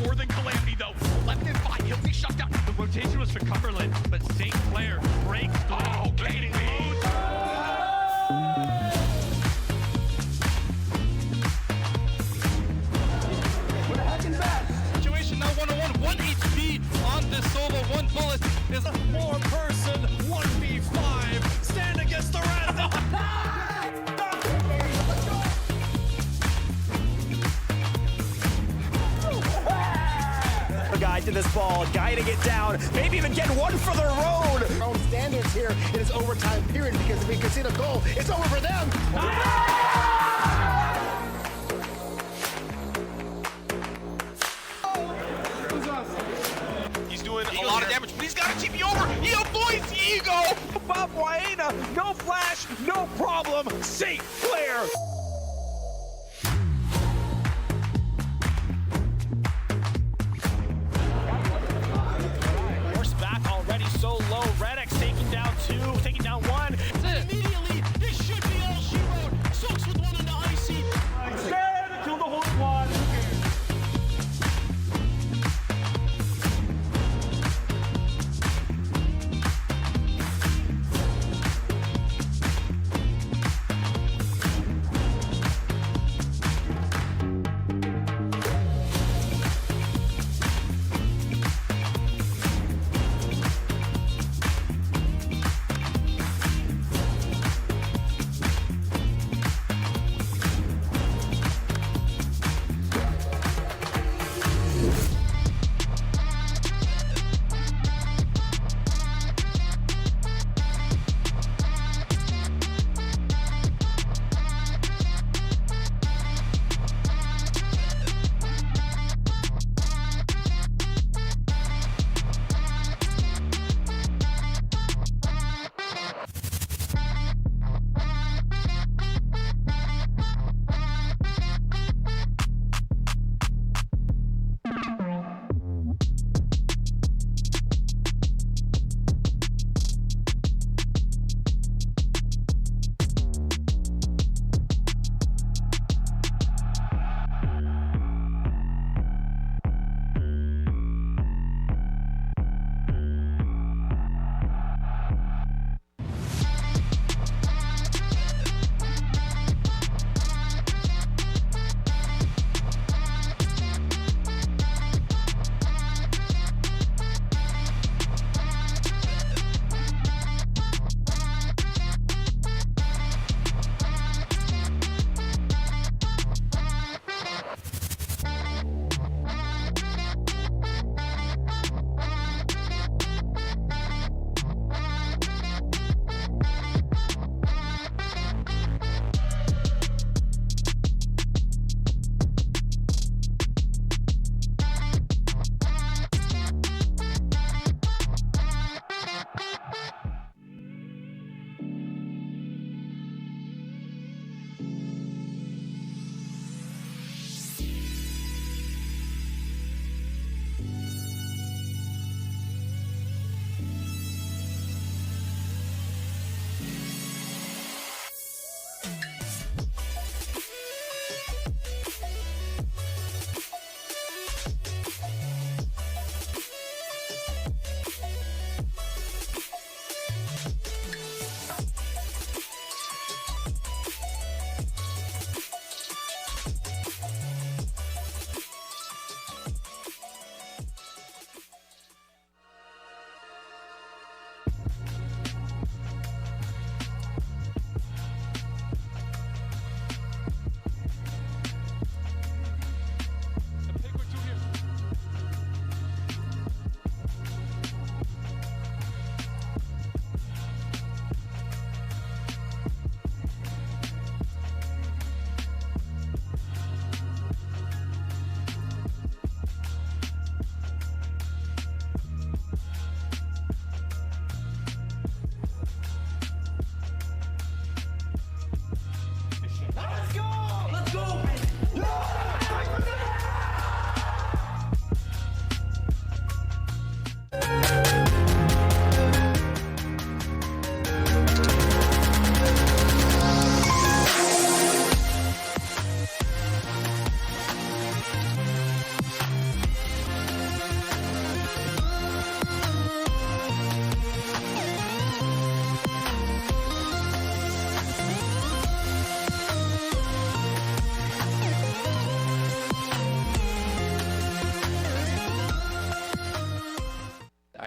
more than Calamity, though. Left in 5, he'll be shut down. The rotation was for Cumberland, but St. Clair breaks through. Oh, getting moved. We're hacking back. Situation now 1-on-1, 1 HP on this solo, 1 bullet is a More person, 1v5, stand against the rest. The guy to this ball, guiding it down, maybe even get one for the road. Our own standards here in this overtime period, because if we concede a goal, it's over for them. He's doing a lot of damage, but he's got to keep you over. He avoids Ego. Bob Waena, no flash, no problem. St. Clair. Horse back already so low. Redx taking down 2, taking down 1. Immediately, this should be all she wrote. Soaks with 1 on the icy. Kill the whole squad.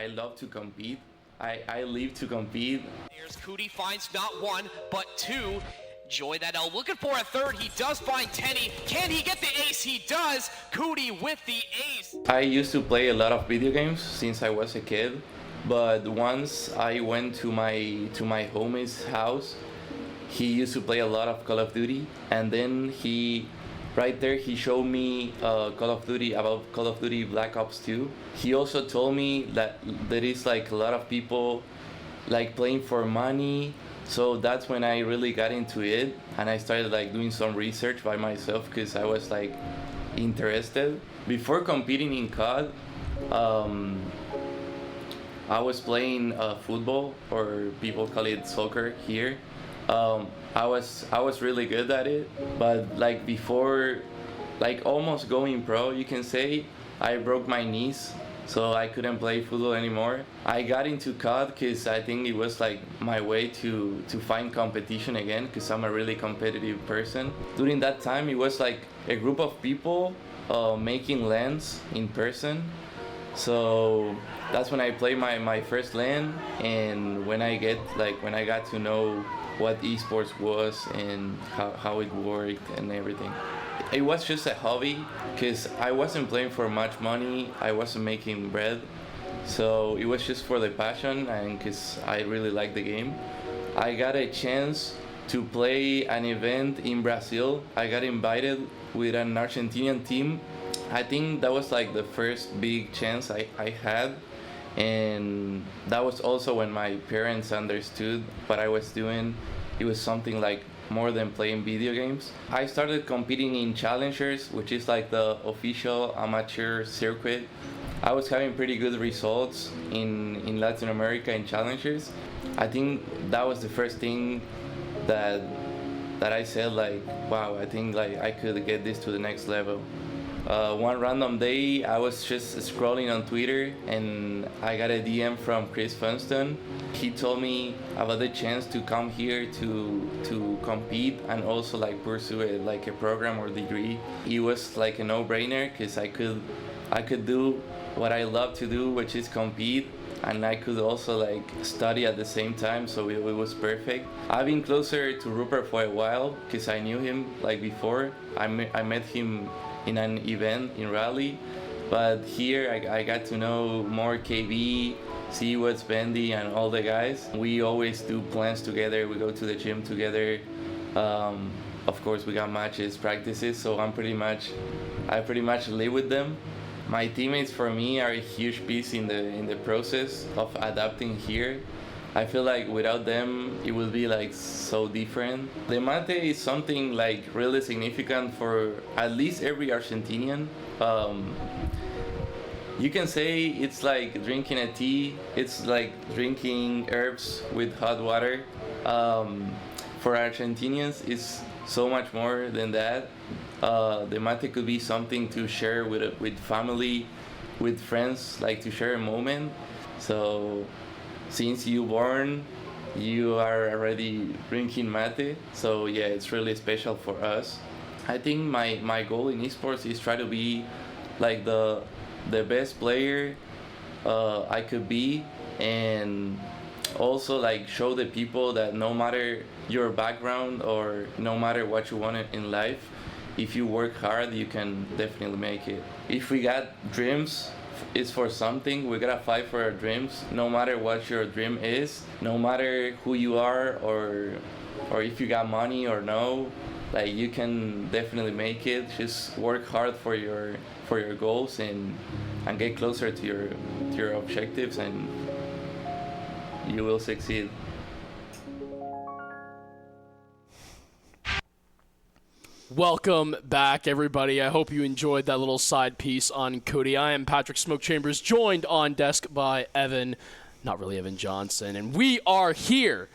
I love to compete. I live to compete. Here's Cootie finds not one, but two. Joy that L looking for a third. He does find Tenny. Can he get the ace? He does. Cootie with the ace. I used to play a lot of video games since I was a kid, but once I went to my homie's house, he used to play a lot of Call of Duty, and then right there he showed me Call of Duty Black Ops 2. He also told me that there is like a lot of people like playing for money. So that's when I really got into it, and I started like doing some research by myself because I was like interested. Before competing in COD, I was playing football, or people call it soccer here. I was really good at it, but like before, like almost going pro, you can say, I broke my knees, so I couldn't play football anymore. I got into COD because I think it was like my way to find competition again, because I'm a really competitive person. During that time, it was like a group of people making LANs in person. So that's when I played my first LAN, and when I got to know what esports was and how it worked and everything. It was just a hobby because I wasn't playing for much money, I wasn't making bread, so it was just for the passion and because I really liked the game. I got a chance to play an event in Brazil. I got invited with an Argentinian team. I think that was like the first big chance I had, and that was also when my parents understood what I was doing. It was something like more than playing video games. I started competing in challengers, which is like the official amateur circuit. I was having pretty good results in Latin America in challengers. I think that was the first thing that I said like, wow, I think like I could get this to the next level. One random day, I was just scrolling on Twitter and I got a DM from Chris Funston. He told me about the chance to come here to compete and also like pursue a program or degree. It was like a no-brainer because I could do what I love to do, which is compete, and I could also like study at the same time, so it was perfect. I've been closer to Rupert for a while because I knew him like before. I met him in an event in Raleigh, but here I got to know more KB, see what's Bendy and all the guys. We always do plans together, we go to the gym together. Of course we got matches, practices, so I pretty much live with them. My teammates for me are a huge piece in the process of adapting here. I feel like without them, it would be like so different. The mate is something like really significant for at least every Argentinian. You can say it's like drinking a tea. It's like drinking herbs with hot water. For Argentinians, it's so much more than that. The mate could be something to share with family, with friends, like to share a moment. So since you born, you are already drinking mate. So yeah, it's really special for us. I think my goal in esports is try to be like the best player I could be, and also like show the people that no matter your background or no matter what you want in life, if you work hard, you can definitely make it. If we got dreams, it's for something. We gotta fight for our dreams, no matter what your dream is, no matter who you are or if you got money or no. Like you can definitely make it. Just work hard for your goals and get closer to your objectives, and you will succeed. Welcome back, everybody. I hope you enjoyed that little side piece on Cody. I am Patrick Smoke Chambers, joined on desk by Evan, not really Evan Johnson, and we are here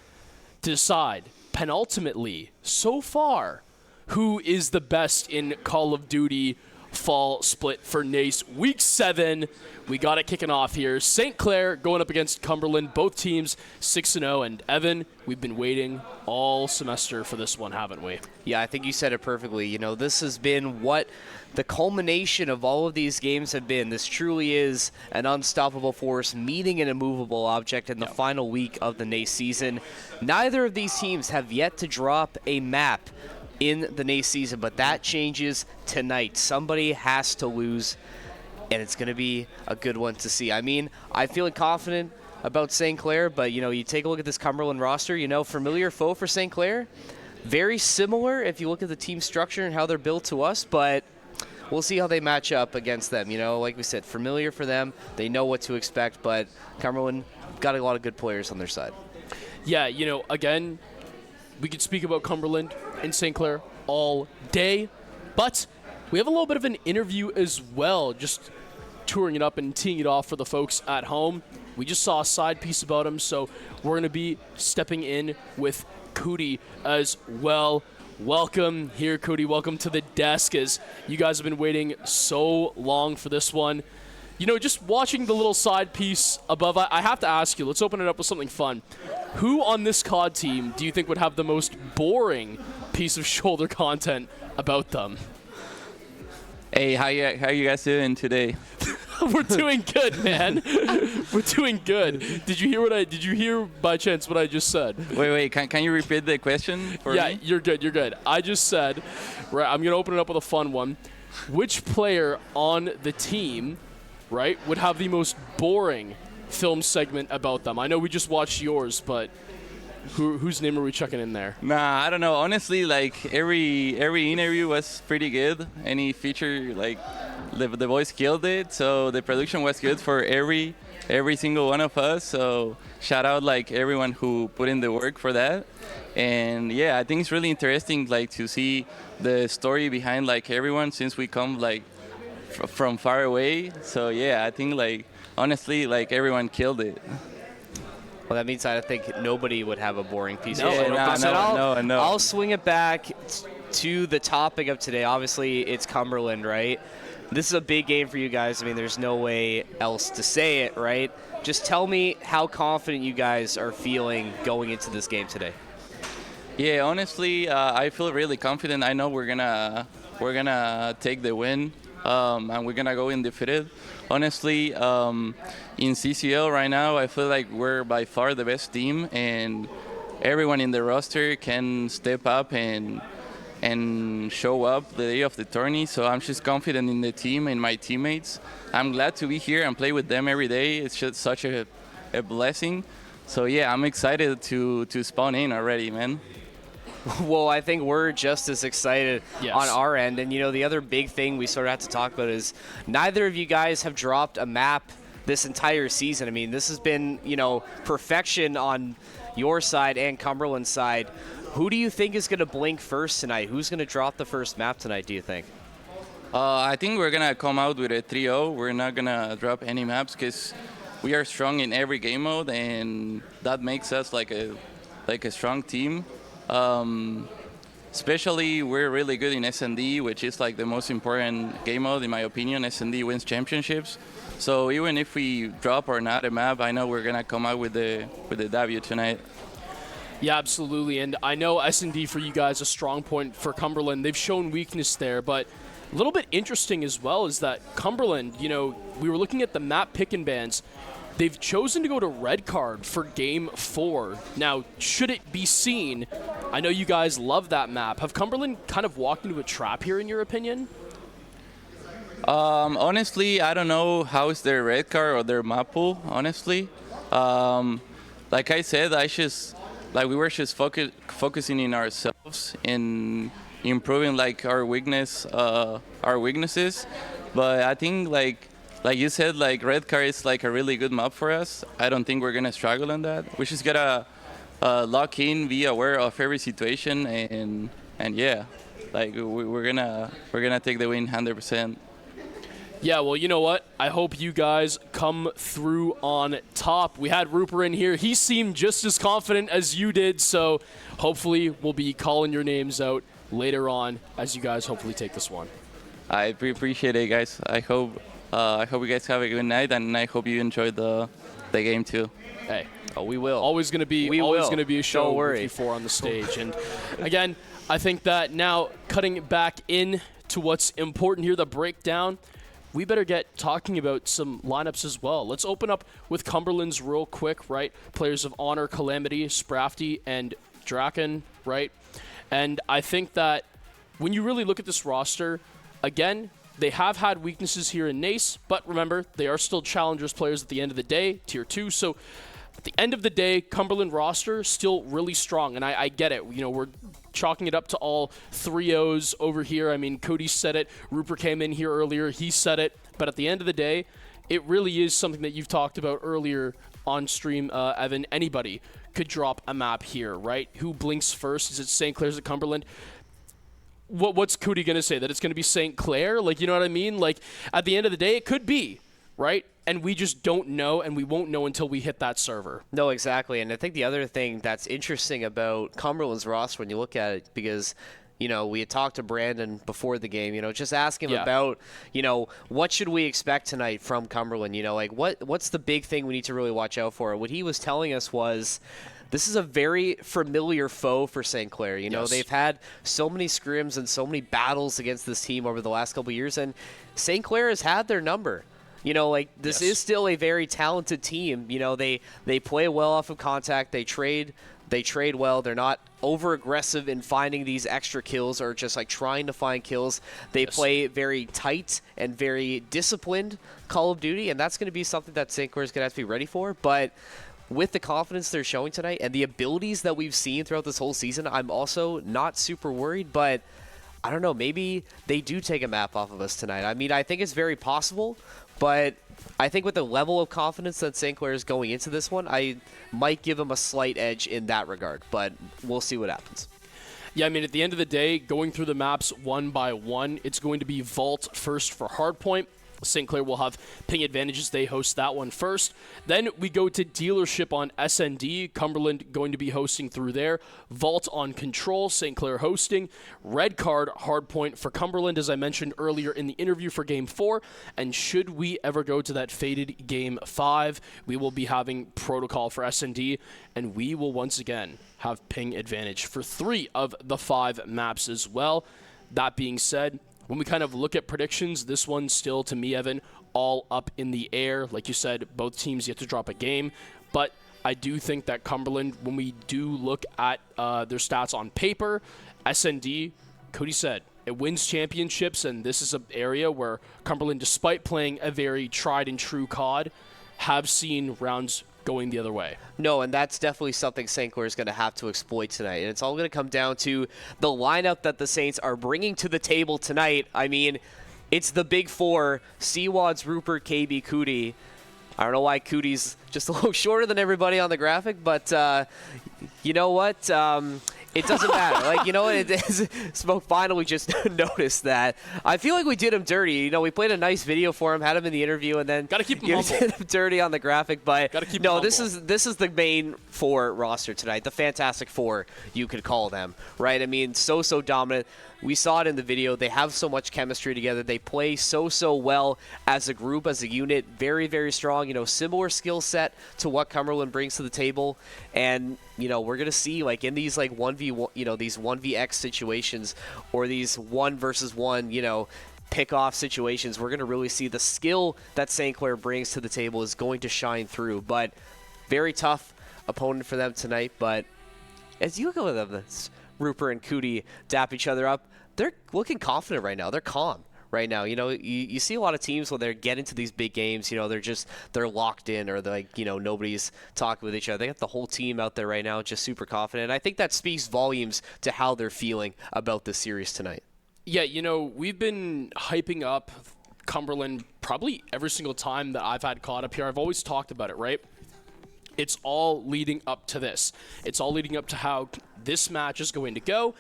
to decide, penultimately, so far, who is the best in Call of Duty fall split for NACE. Week 7, we got it kicking off here. St. Clair going up against Cumberland. Both teams 6-0. And Evan, we've been waiting all semester for this one, haven't we? Yeah, I think you said it perfectly. You know, this has been what the culmination of all of these games have been. This truly is an unstoppable force meeting an immovable object in the final week of the NACE season. Neither of these teams have yet to drop a map in the NACE season, but that changes tonight. Somebody has to lose, and it's going to be a good one to see. I mean, I'm feeling confident about St. Clair, but, you know, you take a look at this Cumberland roster, you know, familiar foe for St. Clair. Very similar if you look at the team structure and how they're built to us, but we'll see how they match up against them. You know, like we said, familiar for them. They know what to expect, but Cumberland got a lot of good players on their side. Yeah, you know, again, we could speak about Cumberland and St. Clair all day, but we have a little bit of an interview as well, just touring it up and teeing it off for the folks at home. We just saw a side piece about him, so we're going to be stepping in with Cody as well. Welcome here, Cody. Welcome to the desk, as you guys have been waiting so long for this one. You know, just watching the little side piece above, I have to ask you, let's open it up with something fun. Who on this COD team do you think would have the most boring piece of shoulder content about them? Hey, how you guys doing today? We're doing good, man. We're doing good. Did you hear by chance what I just said? Wait, can you repeat the question for Yeah, me? you're good. I just said, right, I'm going to open it up with a fun one. Which player on the team, right, would have the most boring film segment about them? I know we just watched yours, but whose name are we chucking in there? Nah, I don't know. Honestly, like every interview was pretty good. Any feature, like the voice killed it. So the production was good for every single one of us. So shout out like everyone who put in the work for that. And yeah, I think it's really interesting like to see the story behind like everyone, since we come like from far away. So yeah, I think like honestly like everyone killed it. Well, that means I think nobody would have a boring piece of Yeah, shoulder. no. I'll swing it back to the topic of today. Obviously, it's Cumberland, right? This is a big game for you guys. I mean, there's no way else to say it, right? Just tell me how confident you guys are feeling going into this game today. Yeah, honestly, I feel really confident. I know we're gonna take the win, and we're gonna go undefeated. Honestly, in CCL right now, I feel like we're by far the best team, and everyone in the roster can step up and show up the day of the tourney. So I'm just confident in the team and my teammates. I'm glad to be here and play with them every day. It's just such a blessing. So yeah, I'm excited to spawn in already, man. Well, I think we're just as excited Yes. on our end. And, you know, the other big thing we sort of have to talk about is neither of you guys have dropped a map this entire season. I mean, this has been, you know, perfection on your side and Cumberland's side. Who do you think is going to blink first tonight? Who's going to drop the first map tonight, do you think? I think we're going to come out with a 3-0. We're not going to drop any maps because we are strong in every game mode, and that makes us like a strong team. Especially we're really good in S&D, which is like the most important game mode in my opinion. S&D wins championships. So even if we drop or not a map, I know we're gonna come out with the W tonight. Yeah, absolutely. And I know S&D for you guys a strong point for Cumberland. They've shown weakness there, but a little bit interesting as well is that Cumberland, you know, we were looking at the map pick and bans. They've chosen to go to red card for Game 4. Now, should it be seen, I know you guys love that map. Have Cumberland kind of walked into a trap here, in your opinion? Honestly, I don't know how is their red card or their map pool, honestly. Like I said, we were just focusing in ourselves in improving like our weaknesses. But I think like you said, like red card is like a really good map for us. I don't think we're gonna struggle on that. We just gotta lock in, be aware of every situation, and yeah, like we're gonna take the win 100%. Yeah, well, you know what? I hope you guys come through on top. We had Rupert in here. He seemed just as confident as you did, so hopefully we'll be calling your names out later on as you guys hopefully take this one. I appreciate it, guys. I hope you guys have a good night, and I hope you enjoyed the game too. Hey, Oh, we will. always going to be a show Don't worry. with you four on the stage. And again, I think that now cutting back in to what's important here, the breakdown, we better get talking about some lineups as well. Let's open up with Cumberland's real quick, right? Players of Honor, Calamity, Sprafty, and Draken, right? And I think that when you really look at this roster, again, they have had weaknesses here in NACE, but remember, they are still Challengers players at the end of the day, Tier 2. So at the end of the day, Cumberland roster still really strong, and I get it. You know, we're chalking it up to all 3-0s over here. I mean, Cody said it. Rupert came in here earlier. He said it. But at the end of the day, it really is something that you've talked about earlier on stream, Evan. Anybody could drop a map here, right? Who blinks first? Is it St. Clair's at Cumberland? What's Cody going to say? That it's going to be St. Clair? Like, you know what I mean? Like, at the end of the day, it could be, right? And we just don't know, and we won't know until we hit that server. No, exactly. And I think the other thing that's interesting about Cumberland's roster when you look at it, because, you know, we had talked to Brandon before the game, you know, just ask him about, you know, what should we expect tonight from Cumberland? You know, like, what's the big thing we need to really watch out for? What he was telling us was, this is a very familiar foe for St. Clair. You know, they've had so many scrims and so many battles against this team over the last couple of years, and St. Clair has had their number. You know, like, this is still a very talented team. You know, they play well off of contact. They trade well. They're not over-aggressive in finding these extra kills or just, like, trying to find kills. They play very tight and very disciplined Call of Duty, and that's going to be something that St. Clair is going to have to be ready for. But with the confidence they're showing tonight and the abilities that we've seen throughout this whole season, I'm also not super worried, but I don't know, maybe they do take a map off of us tonight. I mean, I think it's very possible, but I think with the level of confidence that St. Clair is going into this one, I might give them a slight edge in that regard, but we'll see what happens. Yeah, I mean, at the end of the day, going through the maps one by one, it's going to be Vault first for Hardpoint. St. Clair will have ping advantages. They host that one first. Then we go to Dealership on SND. Cumberland going to be hosting through there. Vault on Control. St. Clair hosting. Red Card Hardpoint for Cumberland, as I mentioned earlier in the interview for Game 4. And should we ever go to that fated Game 5, we will be having Protocol for SND, and we will once again have ping advantage for 3 of the 5 maps as well. That being said, when we kind of look at predictions, this one's still, to me, Evan, all up in the air. Like you said, both teams yet to drop a game. But I do think that Cumberland, when we do look at their stats on paper, SND, Cody said, it wins championships, and this is an area where Cumberland, despite playing a very tried and true COD, have seen rounds going the other way. No, and that's definitely something St. Clair is going to have to exploit tonight. And it's all going to come down to the lineup that the Saints are bringing to the table tonight. I mean, it's the big four: Seawads, Rupert, KB, Cootie. I don't know why Cootie's just a little shorter than everybody on the graphic, but you know what? It doesn't matter. Like, you know what? It is. Smoke finally just noticed that. I feel like we did him dirty. You know, we played a nice video for him, had him in the interview, and then gotta keep him humble. did him dirty on the graphic. But gotta keep no, him this humble. is the main 4 roster tonight. The Fantastic Four, you could call them, right? I mean, so dominant. We saw it in the video. They have so much chemistry together. They play so well as a group, as a unit. Very, very strong. You know, similar skill set to what Cumberland brings to the table. And, you know, we're going to see, like, in these, like, 1v1, you know, these 1vx situations or these 1 versus 1, you know, pick-off situations, we're going to really see the skill that St. Clair brings to the table is going to shine through. But very tough opponent for them tonight. But as you look at them, Rupert and Cootie dap each other up, they're looking confident right now. They're calm right now. You know, you see a lot of teams when they get into these big games, you know, they're locked in, or they're like, you know, nobody's talking with each other. They got the whole team out there right now just super confident. And I think that speaks volumes to how they're feeling about this series tonight. Yeah, you know, we've been hyping up Cumberland probably every single time that I've had caught up here. I've always talked about it, right? It's all leading up to this. It's all leading up to how this match is going to go.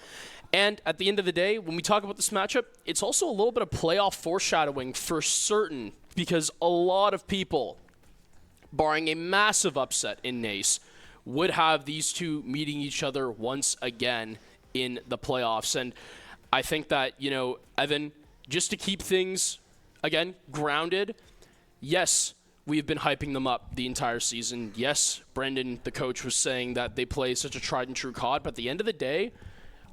And at the end of the day, when we talk about this matchup, it's also a little bit of playoff foreshadowing for certain, because a lot of people, barring a massive upset in NACE, would have these two meeting each other once again in the playoffs. And I think that, you know, Evan, just to keep things, again, grounded, yes, we've been hyping them up the entire season. Yes, Brendan, the coach, was saying that they play such a tried and true COD, but at the end of the day,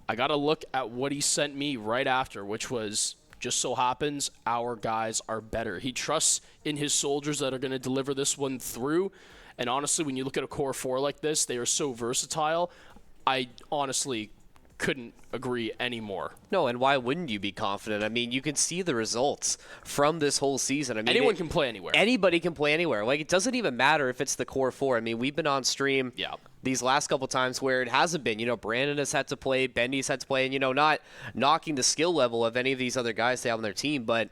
I got to look at what he sent me right after, which was, just so happens, our guys are better. He trusts in his soldiers that are going to deliver this one through. And honestly, when you look at a core 4 like this, they are so versatile. I honestly couldn't agree anymore. No, and why wouldn't you be confident? I mean, you can see the results from this whole season. I mean, Anyone can play anywhere. Anybody can play anywhere. Like, it doesn't even matter if it's the core 4. I mean, we've been on stream these last couple times where it hasn't been. You know, Brandon has had to play, Bendy's had to play, and, you know, not knocking the skill level of any of these other guys they have on their team, but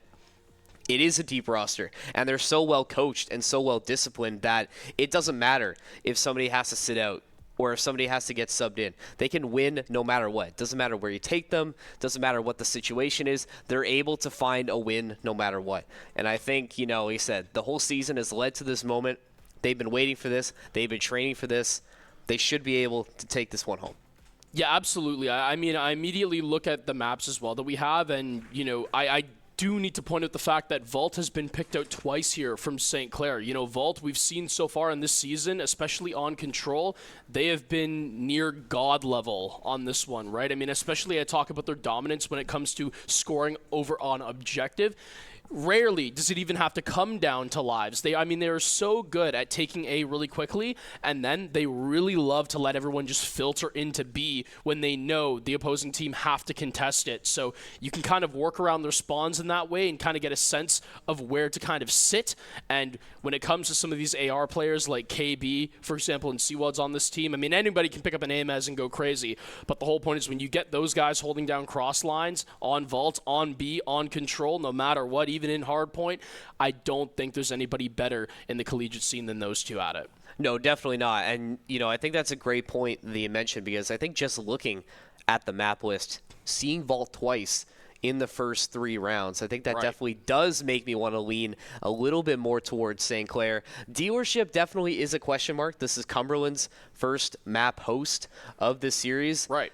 it is a deep roster, and they're so well coached and so well disciplined that it doesn't matter if somebody has to sit out or if somebody has to get subbed in. They can win no matter what. Doesn't matter where you take them. Doesn't matter what the situation is. They're able to find a win no matter what. And I think, you know, he said, the whole season has led to this moment. They've been waiting for this. They've been training for this. They should be able to take this one home. Yeah, absolutely. I mean, I immediately look at the maps as well that we have, and, you know, I do need to point out the fact that Vault has been picked out twice here from St. Clair. You know, Vault, we've seen so far in this season, especially on Control, they have been near God level on this one, right? I mean, especially I talk about their dominance when it comes to scoring over on objective. Rarely does it even have to come down to lives. They are so good at taking A really quickly, and then they really love to let everyone just filter into B when they know the opposing team have to contest it. So you can kind of work around their spawns in that way and kind of get a sense of where to kind of sit. And when it comes to some of these AR players like KB, for example, and Seawad's on this team, I mean, anybody can pick up an AMS and go crazy. But the whole point is when you get those guys holding down cross lines on Vault, on B, on Control, no matter what, even in hardpoint, I don't think there's anybody better in the collegiate scene than those two at it. No, definitely not. And, you know, I think that's a great point that you mentioned, because I think just looking at the map list, seeing Vault twice in the first 3 rounds, I think that definitely does make me want to lean a little bit more towards St. Clair. Dealership definitely is a question mark. This is Cumberland's first map host of this series. Right.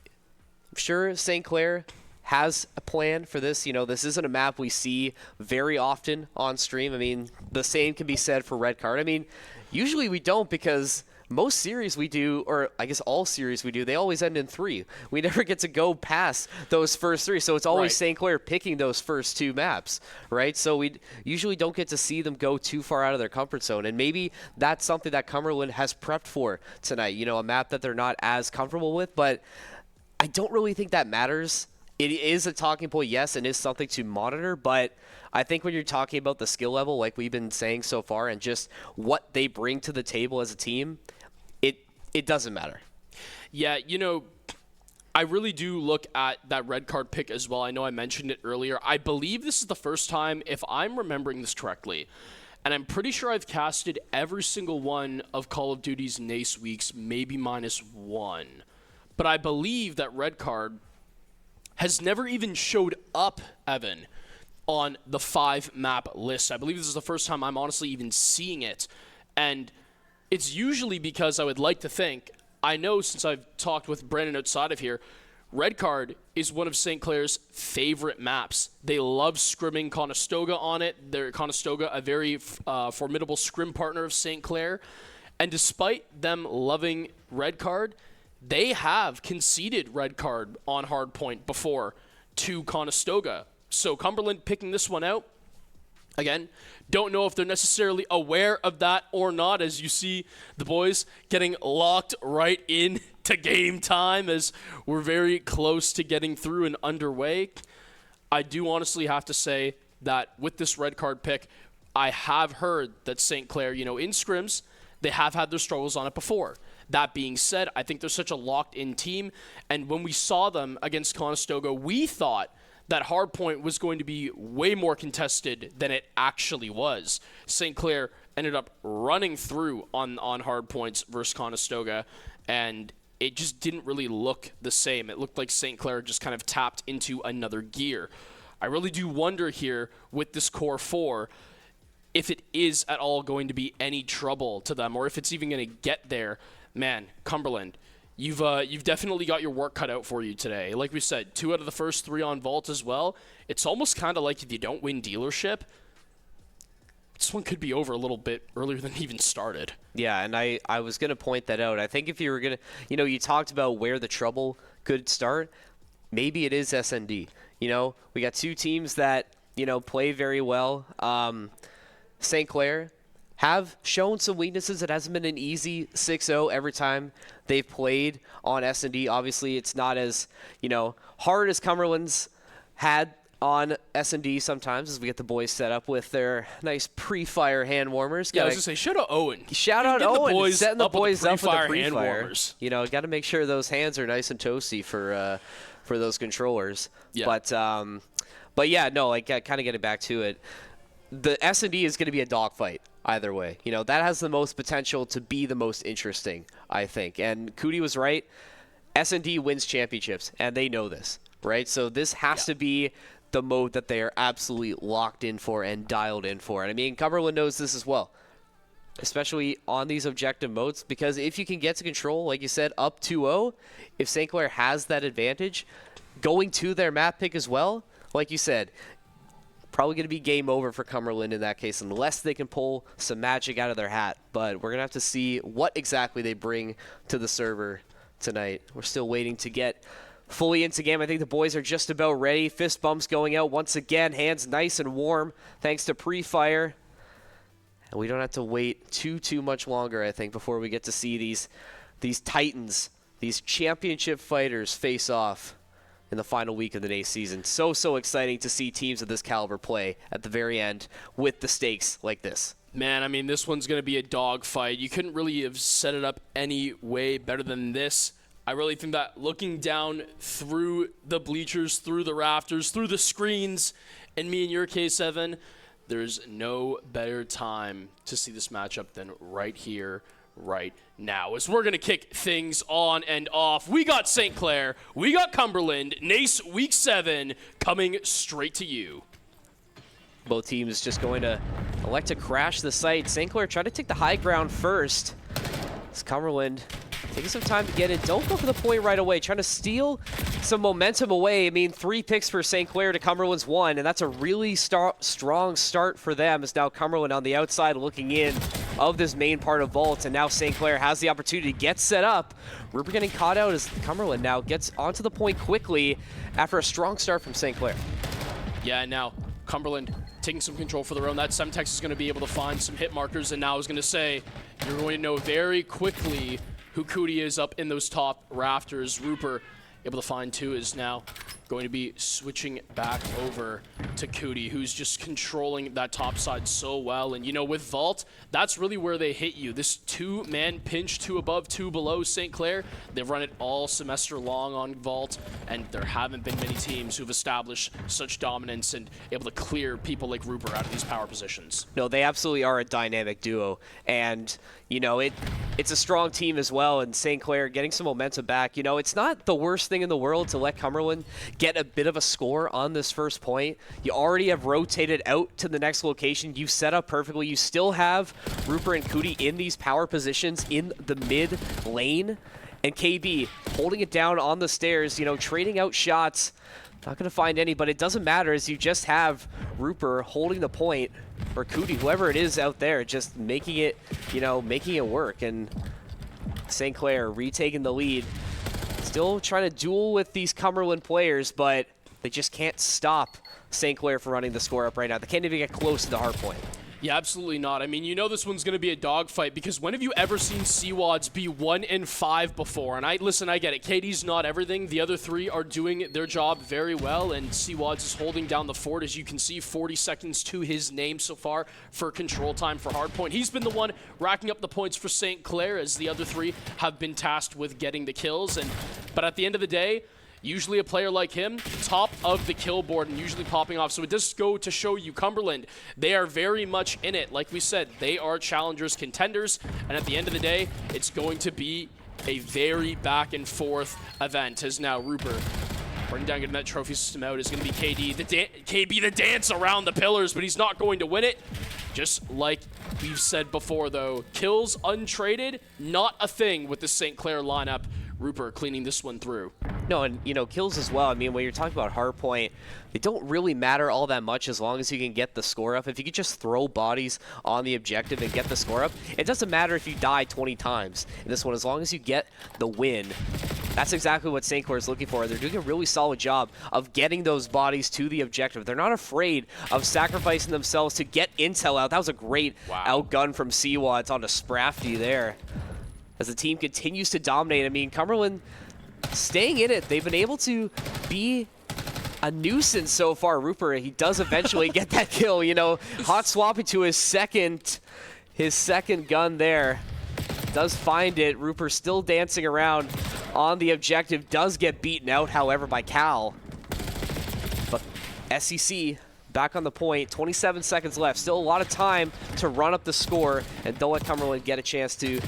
I'm sure St. Clair has a plan for this. You know, this isn't a map we see very often on stream. I mean, the same can be said for Red Card. I mean, usually we don't, because most series we do, or I guess all series we do, they always end in 3. We never get to go past those first 3. So it's always St. Clair picking those first 2 maps, right? So we usually don't get to see them go too far out of their comfort zone. And maybe that's something that Cumberland has prepped for tonight. You know, a map that they're not as comfortable with, but I don't really think that matters. It is a talking point, yes, and is something to monitor, but I think when you're talking about the skill level, like we've been saying so far, and just what they bring to the table as a team, it doesn't matter. Yeah, you know, I really do look at that Red Card pick as well. I know I mentioned it earlier. I believe this is the first time, if I'm remembering this correctly, and I'm pretty sure I've casted every single one of Call of Duty's NACE weeks, maybe -1. But I believe that Red Card has never even showed up, Evan, on the 5-map list. I believe this is the first time I'm honestly even seeing it. And it's usually because I would like to think, I know since I've talked with Brandon outside of here, Red Card is one of St. Clair's favorite maps. They love scrimming Conestoga on it. Conestoga, a very formidable scrim partner of St. Clair. And despite them loving Red Card, they have conceded Red Card on hardpoint before to Conestoga. So Cumberland picking this one out, again, don't know if they're necessarily aware of that or not, as you see the boys getting locked right in to game time as we're very close to getting through and underway. I do honestly have to say that with this Red Card pick, I have heard that St. Clair, you know, in scrims, they have had their struggles on it before. That being said, I think they're such a locked-in team, and when we saw them against Conestoga, we thought that hardpoint was going to be way more contested than it actually was. St. Clair ended up running through on hardpoints versus Conestoga, and it just didn't really look the same. It looked like St. Clair just kind of tapped into another gear. I really do wonder here with this core 4 if it is at all going to be any trouble to them, or if it's even going to get there. Man, Cumberland, You've definitely got your work cut out for you today. Like we said, 2 out of the first 3 on vault as well. It's almost kind of like if you don't win dealership, this one could be over a little bit earlier than it even started. Yeah, and I was going to point that out. I think if you were going to, you talked about where the trouble could start. Maybe it is SND. We got 2 teams that, play very well. St. Clair have shown some weaknesses. It hasn't been an easy 6-0 every time they've played on S&D. Obviously, it's not as, hard as Cumberland's had on S&D sometimes as we get the boys set up with their nice pre-fire hand warmers. Yeah, I was going to say, shout out Owen. Shout out Owen, setting the boys up with the pre-fire hand warmers. Got to make sure those hands are nice and toasty for those controllers. Yeah. But yeah, no, kind of getting back to it, the S&D is going to be a dogfight either way. That has the most potential to be the most interesting, I think. And Cootie was right. S&D wins championships, and they know this, right? So this has to be the mode that they are absolutely locked in for and dialed in for. And I mean, Cumberland knows this as well, especially on these objective modes, because if you can get to control, like you said, up 2-0, if St. Clair has that advantage, going to their map pick as well, like you said, probably going to be game over for Cumberland in that case, unless they can pull some magic out of their hat. But we're going to have to see what exactly they bring to the server tonight. We're still waiting to get fully into game. I think the boys are just about ready. Fist bumps going out once again. Hands nice and warm thanks to pre-fire. And we don't have to wait too much longer, I think, before we get to see these titans, these championship fighters face off in the final week of the NACE season. So exciting to see teams of this caliber play at the very end with the stakes like this. Man, I mean, this one's going to be a dogfight. You couldn't really have set it up any way better than this. I really think that looking down through the bleachers, through the rafters, through the screens, and me in your case, Evan, there's no better time to see this matchup than right here, right now. As we're going to kick things on and off, we got St. Clair, we got Cumberland, NACE Week 7 coming straight to you. Both teams just going to elect to crash the site. St. Clair trying to take the high ground first. It's Cumberland taking some time to get in. Don't go for the point right away. Trying to steal some momentum away. I mean, 3 picks for St. Clair to Cumberland's 1, and that's a really strong start for them. As now Cumberland on the outside looking in of this main part of vault, and now St. Clair has the opportunity to get set up. Rupert getting caught out as Cumberland now gets onto the point quickly after a strong start from St. Clair. Yeah, now Cumberland taking some control for their own. That Semtex is going to be able to find some hit markers, and now I was going to say, you're going to know very quickly who Cootie is up in those top rafters. Rupert able to find 2 is now going to be switching back over to Cootie, who's just controlling that top side so well. And, with Vault, that's really where they hit you. This 2-man pinch, 2 above, 2 below St. Clair. They've run it all semester long on Vault, and there haven't been many teams who've established such dominance and able to clear people like Rupert out of these power positions. No, they absolutely are a dynamic duo. And, it's a strong team as well, and St. Clair getting some momentum back. It's not the worst thing in the world to let Cumberland get a bit of a score on this first point. You already have rotated out to the next location. You've set up perfectly. You still have Rupert and Cootie in these power positions in the mid lane. And KB holding it down on the stairs, trading out shots. Not going to find any, but it doesn't matter as you just have Rupert holding the point, or Cootie, whoever it is out there, just making it, making it work. And St. Clair retaking the lead. Still trying to duel with these Cumberland players, but they just can't stop St. Clair from running the score up right now. They can't even get close to the hard point. Yeah, absolutely not. I mean, this one's going to be a dogfight, because when have you ever seen Seawads be 1-5 before? And I get it. KD's not everything. The other 3 are doing their job very well, and Seawads is holding down the fort. As you can see, 40 seconds to his name so far for control time for hardpoint. He's been the one racking up the points for St. Clair, as the other 3 have been tasked with getting the kills. But at the end of the day, usually a player like him, top of the kill board and usually popping off. So it does go to show you Cumberland, they are very much in it. Like we said, they are challengers, contenders, and at the end of the day, it's going to be a very back and forth event. As now Rupert bringing down, getting that trophy system out is going to be KB the dance around the pillars, but he's not going to win it. Just like we've said before, though, kills untraded, not a thing with the St. Clair lineup. Rupert cleaning this one through. No, and, you know, kills as well. I mean, when you're talking about hardpoint, they don't really matter all that much as long as you can get the score up. If you could just throw bodies on the objective and get the score up, it doesn't matter if you die 20 times in this one, as long as you get the win. That's exactly what St. Clair is looking for. They're doing a really solid job of getting those bodies to the objective. They're not afraid of sacrificing themselves to get intel out. That was a great outgun from Seawads onto Sprafty there. As the team continues to dominate, I mean, Cumberland staying in it. They've been able to be a nuisance so far. Rupert, he does eventually get that kill, you know, hot swapping to his second gun there. Does find it. Rupert still dancing around on the objective, does get beaten out, however, by Cal. But SEC back on the point, 27 seconds left. Still a lot of time to run up the score, and don't let Cumberland get a chance to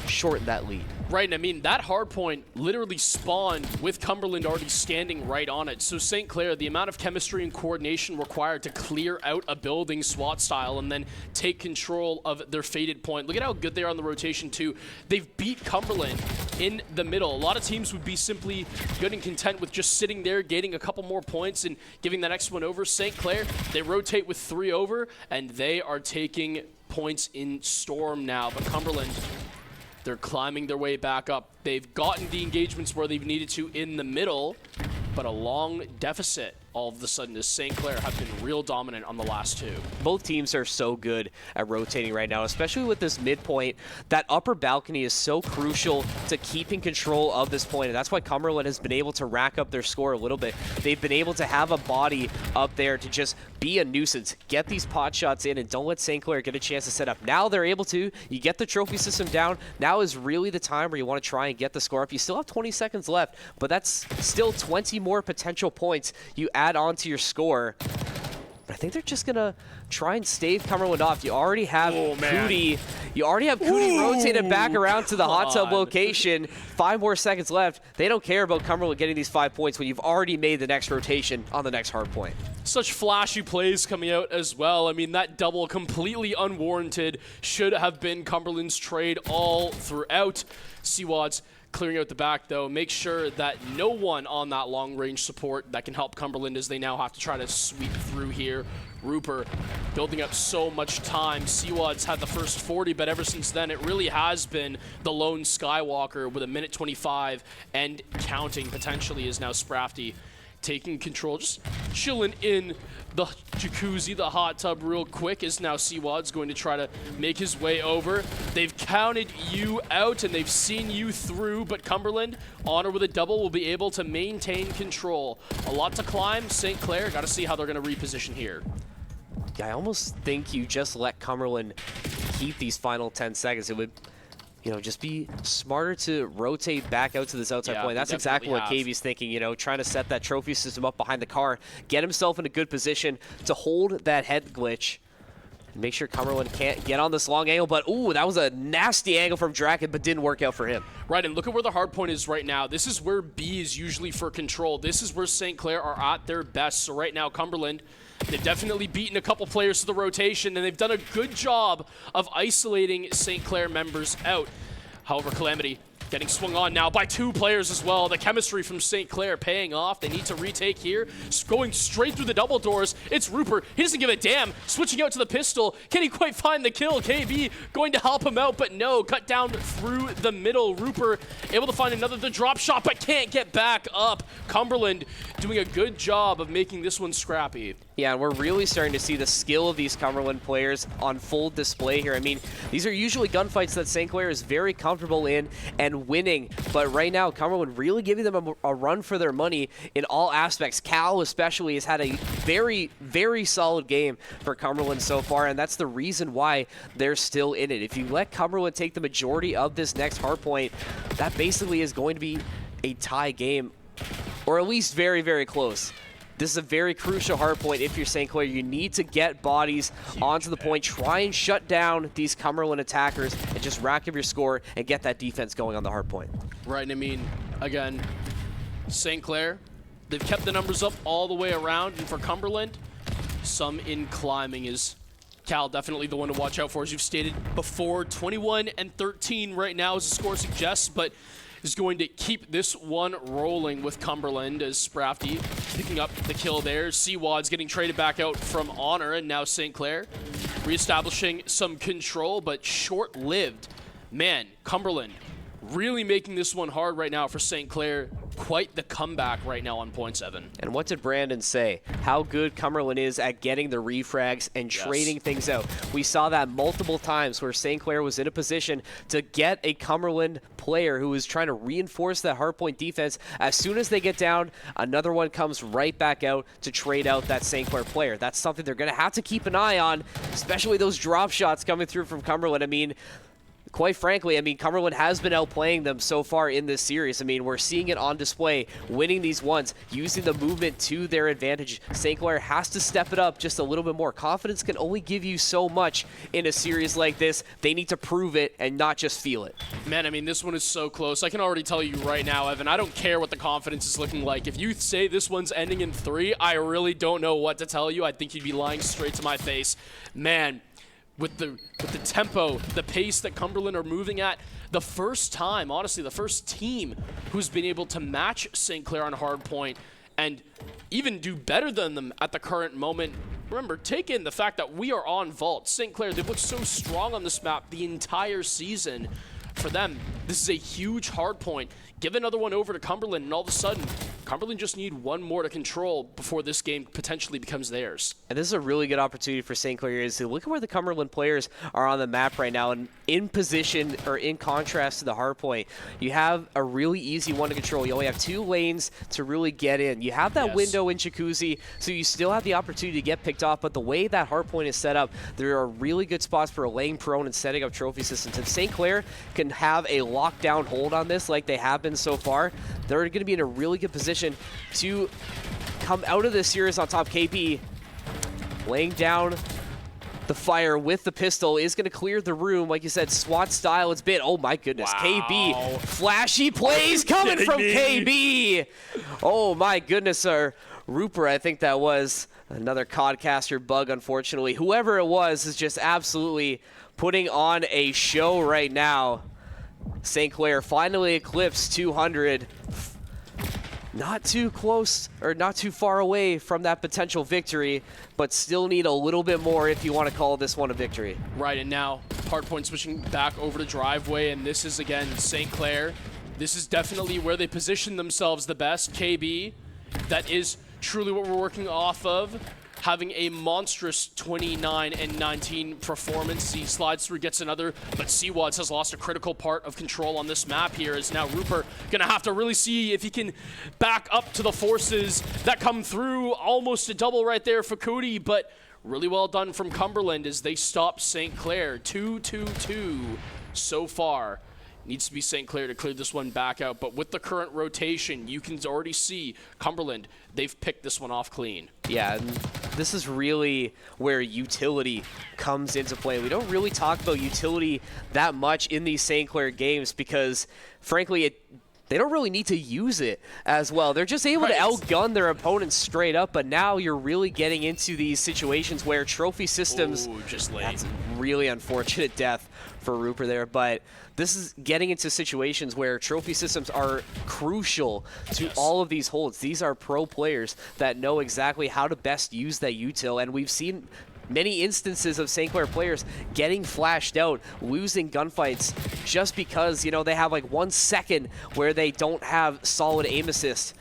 shorten that lead. Right, and I mean, that hard point literally spawned with Cumberland already standing right on it. So St. Clair, the amount of chemistry and coordination required to clear out a building SWAT style and then take control of their fated point. Look at how good they are on the rotation too. They've beat Cumberland in the middle. A lot of teams would be simply good and content with just sitting there, gaining a couple more points and giving the next one over. St. Clair, they rotate with 3 over, and they are taking points in Storm now. But Cumberland, they're climbing their way back up. They've gotten the engagements where they've needed to in the middle, but a long deficit all of a sudden as St. Clair have been real dominant on the last 2. Both teams are so good at rotating right now, especially with this midpoint. That upper balcony is so crucial to keeping control of this point, and that's why Cumberland has been able to rack up their score a little bit. They've been able to have a body up there to just be a nuisance, get these pot shots in, and don't let St. Clair get a chance to set up. Now they're able to. You get the trophy system down. Now is really the time where you want to try and get the score up. You still have 20 seconds left, but that's still 20 more potential points you add on to your score. But I think they're just gonna try and stave Cumberland off. You already have Cootie. You already have Cootie rotated back around to the hot tub location. 5 more seconds left. They don't care about Cumberland getting these 5 points when you've already made the next rotation on the next hard point. Such flashy plays coming out as well. I mean, that double completely unwarranted should have been Cumberland's trade all throughout. Seawads clearing out the back, though. Make sure that no one on that long-range support that can help Cumberland as they now have to try to sweep through here. Rupert building up so much time. Seawads had the first 40, but ever since then, it really has been the lone Skywalker with a minute 25 and counting potentially is now Sprafty taking control, just chilling in the jacuzzi, the hot tub real quick, is now Seawad's going to try to make his way over. They've counted you out and they've seen you through, but Cumberland, Honor with a double, will be able to maintain control. A lot to climb. St. Clair, got to see how they're going to reposition here. I almost think you just let Cumberland keep these final 10 seconds. It would, you know, just be smarter to rotate back out to this outside point. That's exactly what KV's thinking, you know, trying to set that trophy system up behind the car, get himself in a good position to hold that head glitch, and make sure Cumberland can't get on this long angle. But, ooh, that was a nasty angle from Draken, but didn't work out for him. Right, and look at where the hard point is right now. This is where B is usually for control. This is where St. Clair are at their best. So right now, Cumberland, they've definitely beaten a couple players to the rotation, and they've done a good job of isolating St. Clair members out. However, Calamity getting swung on now by 2 players as well. The chemistry from St. Clair paying off. They need to retake here. Going straight through the double doors. It's Rupert. He doesn't give a damn. Switching out to the pistol. Can he quite find the kill? KB going to help him out, but no. Cut down through the middle. Rupert able to find the drop shot, but can't get back up. Cumberland doing a good job of making this one scrappy. Yeah, and we're really starting to see the skill of these Cumberland players on full display here. I mean, these are usually gunfights that St. Clair is very comfortable in and winning, but right now, Cumberland really giving them a run for their money in all aspects. Cal especially has had a very, very solid game for Cumberland so far, and that's the reason why they're still in it. If you let Cumberland take the majority of this next hardpoint, that basically is going to be a tie game, or at least very, very close. This is a very crucial hard point if you're St. Clair. You need to get bodies onto the point, try and shut down these Cumberland attackers, and just rack up your score and get that defense going on the hard point. Right, and I mean, again, St. Clair, they've kept the numbers up all the way around, and for Cumberland, some in climbing is Cal definitely the one to watch out for, as you've stated before. 21 and 13 right now, as the score suggests, but is going to keep this one rolling with Cumberland as Sprafty picking up the kill there. Seawad's getting traded back out from Honor, and now St. Clair reestablishing some control, but short-lived. Man, Cumberland really making this one hard right now for St. Clair. Quite the comeback right now on point 7. And what did Brandon say? How good Cumberland is at getting the refrags and trading things out. We saw that multiple times where St. Clair was in a position to get a Cumberland player who was trying to reinforce that hardpoint defense. As soon as they get down, another one comes right back out to trade out that St. Clair player. That's something they're going to have to keep an eye on, especially those drop shots coming through from Cumberland. I mean, quite frankly, Cumberland has been outplaying them so far in this series. We're seeing it on display, winning these ones, using the movement to their advantage. St. Clair has to step it up just a little bit more. Confidence can only give you so much in a series like this. They need to prove it and not just feel it. Man, this one is so close. I can already tell you right now, Evan, I don't care what the confidence is looking like. If you say this one's ending in 3, I really don't know what to tell you. I think you'd be lying straight to my face. Man, with the tempo, the pace that Cumberland are moving at, the first time, honestly, the first team who's been able to match St. Clair on hard point and even do better than them at the current moment. Remember, take in the fact that we are on vault. St. Clair, they've looked so strong on this map the entire season. For them, this is a huge hard point. Give another one over to Cumberland, and all of a sudden, Cumberland just need one more to control before this game potentially becomes theirs. And this is a really good opportunity for St. Clair is to look at where the Cumberland players are on the map right now, and in position, or in contrast to the hard point, you have a really easy one to control. You only have 2 lanes to really get in. You have that window in Jacuzzi, so you still have the opportunity to get picked off, but the way that hard point is set up, there are really good spots for laying prone and setting up trophy systems. If St. Clair can have a lockdown hold on this like they have been so far, they're going to be in a really good position to come out of this series on top. KB laying down the fire with the pistol is going to clear the room. Like you said, SWAT style, it's been, oh my goodness, wow. KB, flashy plays coming from KB. Oh my goodness, sir. Rupert, I think that was another Codcaster bug, unfortunately. Whoever it was is just absolutely putting on a show right now. St. Clair finally eclipsed 200. Not too close, or not too far away from that potential victory, but still need a little bit more if you want to call this one a victory. Right, and now hardpoint switching back over to driveway, and this is again St. Clair. This is definitely where they position themselves the best. KB, that is truly what we're working off of. Having a monstrous 29 and 19 performance. He slides through, gets another, but Seawads has lost a critical part of control on this map here. Is now Rupert gonna have to really see if he can back up to the forces that come through. Almost a double right there for Cody, but really well done from Cumberland as they stop St. Clair. 2-2-2 so far. Needs to be St. Clair to clear this one back out, but with the current rotation, you can already see Cumberland, they've picked this one off clean. Yeah, and this is really where utility comes into play. We don't really talk about utility that much in these St. Clair games because, frankly, they don't really need to use it as well. They're just able to outgun their opponents straight up, but now you're really getting into these situations where trophy systems... Ooh, just late. That's a really unfortunate death for Rupert there, but this is getting into situations where trophy systems are crucial to all of these holds. These are pro players that know exactly how to best use that util, and we've seen many instances of St. Clair players getting flashed out, losing gunfights just because, you know, they have like 1 second where they don't have solid aim assist.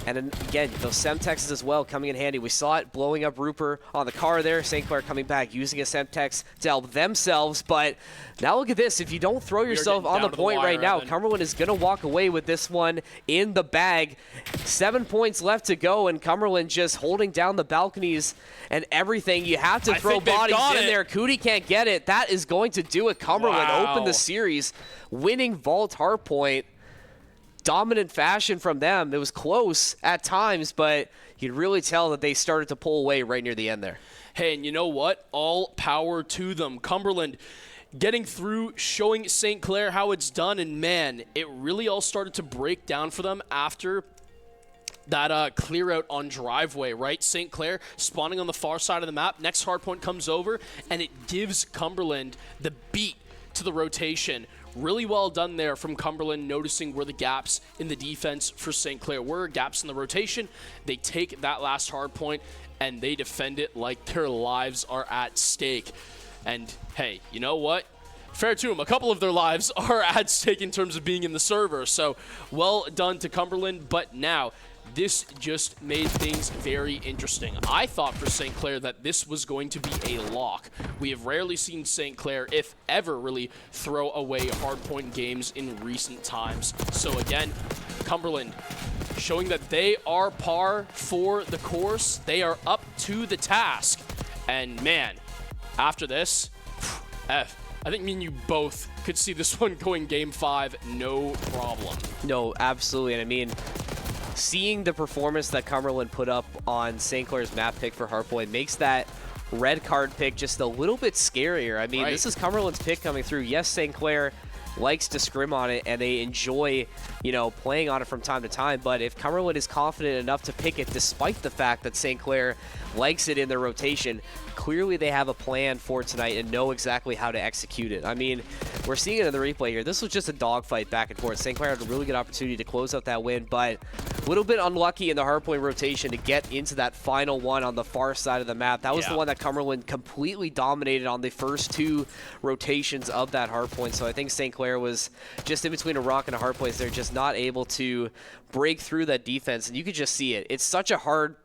And then, again, those Semtexes as well coming in handy. We saw it blowing up Rupert on the car there. St. Clair coming back, using a Semtex to help themselves. But now look at this. If you don't throw yourself on the point right now, Cumberland is going to walk away with this one in the bag. 7 points left to go, and Cumberland just holding down the balconies and everything. You have to throw bodies in there. Cootie can't get it. That is going to do it. Cumberland open the series, winning Vault Hardpoint. Dominant fashion from them. It was close at times, but you'd really tell that they started to pull away right near the end there. Hey, and you know what? All power to them. Cumberland getting through, showing St. Clair how it's done, and man, it really all started to break down for them after that clear out on driveway, right? St. Clair spawning on the far side of the map. Next hardpoint comes over, and it gives Cumberland the beat to the rotation. Really well done there from Cumberland, noticing where the gaps in the defense for St. Clair were, gaps in the rotation. They take that last hard point, and they defend it like their lives are at stake. And hey, you know what? Fair to them. A couple of their lives are at stake in terms of being in the server. So well done to Cumberland. But now, this just made things very interesting. I thought for St. Clair that this was going to be a lock. We have rarely seen St. Clair, if ever, really throw away hardpoint games in recent times. So again, Cumberland showing that they are par for the course. They are up to the task. And man, after this, I think me and you both could see this one going game 5, no problem. No, absolutely. And I mean, seeing the performance that Cumberland put up on St. Clair's map pick for hardpoint makes that red card pick just a little bit scarier. I mean, This is Cumberland's pick coming through. Yes, St. Clair likes to scrim on it, and they enjoy, you know, playing on it from time to time. But if Cumberland is confident enough to pick it, despite the fact that St. Clair likes it in their rotation, clearly they have a plan for tonight and know exactly how to execute it. I mean, we're seeing it in the replay here. This was just a dogfight back and forth. St. Clair had a really good opportunity to close out that win, but a little bit unlucky in the hardpoint rotation to get into that final one on the far side of the map. That was the one that Cumberland completely dominated on the first 2 rotations of that hardpoint. So I think St. Clair was just in between a rock and a hard place. They're just not able to break through that defense, and you could just see it. It's such a hard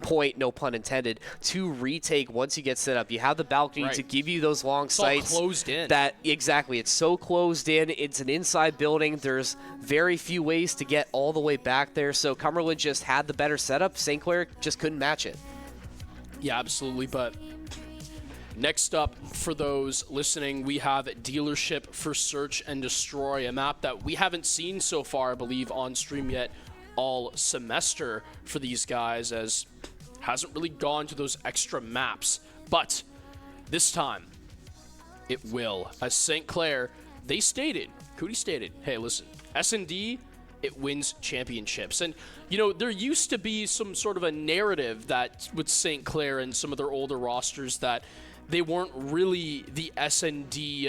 point, no pun intended, to retake once you get set up. You have the balcony to give you those long sights. It's all closed in. Exactly. It's so closed in. It's an inside building. There's very few ways to get all the way back there. So Cumberland just had the better setup. St. Clair just couldn't match it. Yeah, absolutely. But next up, for those listening, we have Dealership for Search and Destroy, a map that we haven't seen so far, I believe, on stream yet all semester for these guys, as hasn't really gone to those extra maps. But this time, it will. As St. Clair, they stated, Cody stated, hey, listen, S&D, it wins championships. And, you know, there used to be some sort of a narrative that with St. Clair and some of their older rosters that they weren't really the S&D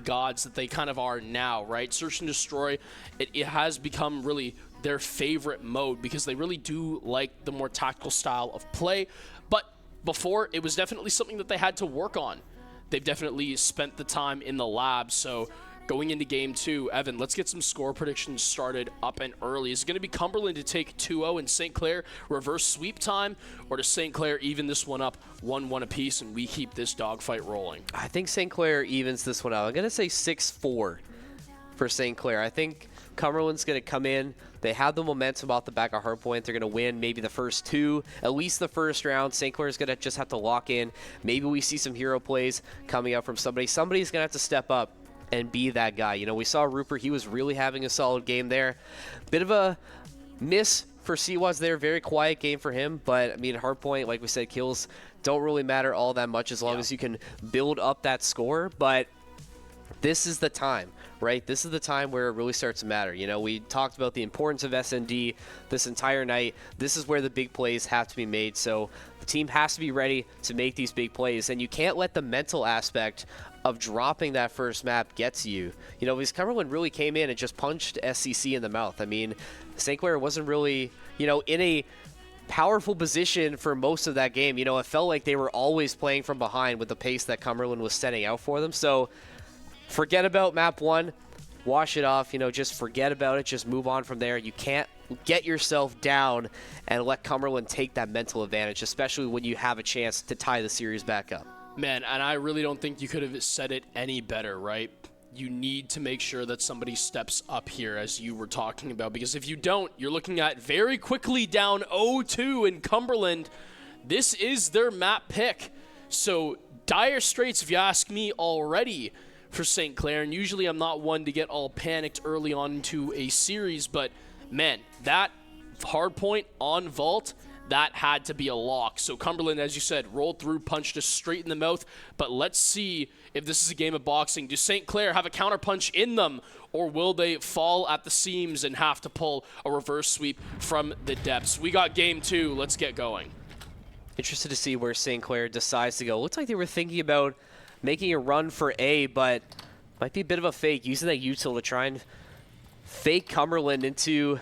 gods that they kind of are now, right? Search and Destroy, it has become really their favorite mode because they really do like the more tactical style of play. But before, it was definitely something that they had to work on. They've definitely spent the time in the lab. So going into game 2, Evan, let's get some score predictions started up and early. Is it going to be Cumberland to take 2-0 and St. Clair reverse sweep time, or does St. Clair even this one up 1-1 apiece and we keep this dogfight rolling? I think St. Clair evens this one out. I'm going to say 6-4 for St. Clair. I think Cumberland's going to come in. They have the momentum off the back of hardpoint. They're going to win maybe the first 2, at least the first round. St. Clair's going to just have to lock in. Maybe we see some hero plays coming up from somebody. Somebody's going to have to step up and be that guy. You know, we saw Rupert. He was really having a solid game there. Bit of a miss for Siwas there. Very quiet game for him. But, I mean, hardpoint, like we said, kills don't really matter all that much as long as you can build up that score. But this is the time, right? This is the time where it really starts to matter. You know, we talked about the importance of S&D this entire night. This is where the big plays have to be made. So the team has to be ready to make these big plays. And you can't let the mental aspect of dropping that first map get to you. You know, because Cumberland really came in and just punched SCC in the mouth. I mean, St. Clair wasn't really, you know, in a powerful position for most of that game. You know, it felt like they were always playing from behind with the pace that Cumberland was setting out for them. So forget about map 1, wash it off, you know, just forget about it, just move on from there. You can't get yourself down and let Cumberland take that mental advantage, especially when you have a chance to tie the series back up. Man, and I really don't think you could have said it any better, right? You need to make sure that somebody steps up here, as you were talking about, because if you don't, you're looking at very quickly down 0-2 in Cumberland. This is their map pick. So dire straits, if you ask me, already for St. Clair, and usually I'm not one to get all panicked early on into a series, but man, that hard point on Vault, that had to be a lock. So Cumberland, as you said, rolled through, punched us straight in the mouth, but let's see if this is a game of boxing. Do St. Clair have a counterpunch in them, or will they fall at the seams and have to pull a reverse sweep from the depths? We got game 2. Let's get going. Interested to see where St. Clair decides to go. Looks like they were thinking about making a run for A, but might be a bit of a fake, using that util to try and fake Cumberland into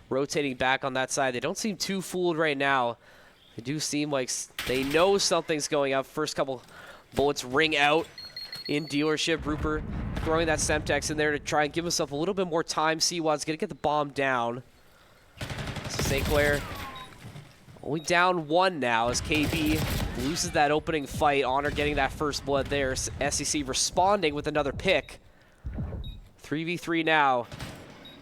rotating back on that side. They don't seem too fooled right now. They do seem like they know something's going up. First couple bullets ring out in dealership. Rupert throwing that Semtex in there to try and give himself a little bit more time. Seawad's going to get the bomb down. So St. Clair only down 1 now as KB loses that opening fight. Honor getting that first blood there. SEC responding with another pick. 3v3 now.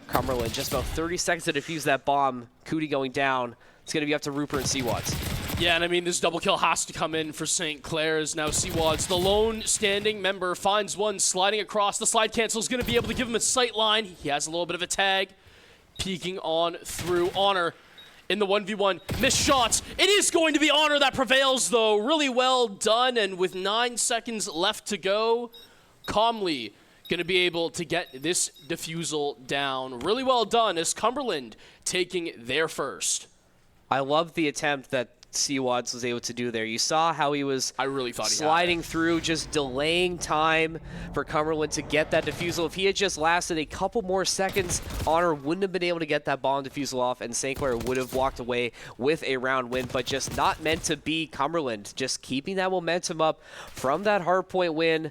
Cumberland, just about 30 seconds to defuse that bomb. Cootie going down. It's going to be up to Rupert and Seawads. Yeah, and I mean, this double kill has to come in for St. Clair as now Seawads, the lone standing member, finds one sliding across. The slide cancel is going to be able to give him a sight line. He has a little bit of a tag. Peeking on through. Honor in the 1v1. Missed shots. It is going to be Honor that prevails, though. Really well done, and with 9 seconds left to go, calmly going to be able to get this defusal down. Really well done as Cumberland taking their first. I love the attempt that Seawads was able to do there. You saw how he was I really thought sliding through, just delaying time for Cumberland to get that defusal. If he had just lasted a couple more seconds, Honor wouldn't have been able to get that bomb defusal off, and St. Clair would have walked away with a round win, but just not meant to be Cumberland. Just keeping that momentum up from that hardpoint win.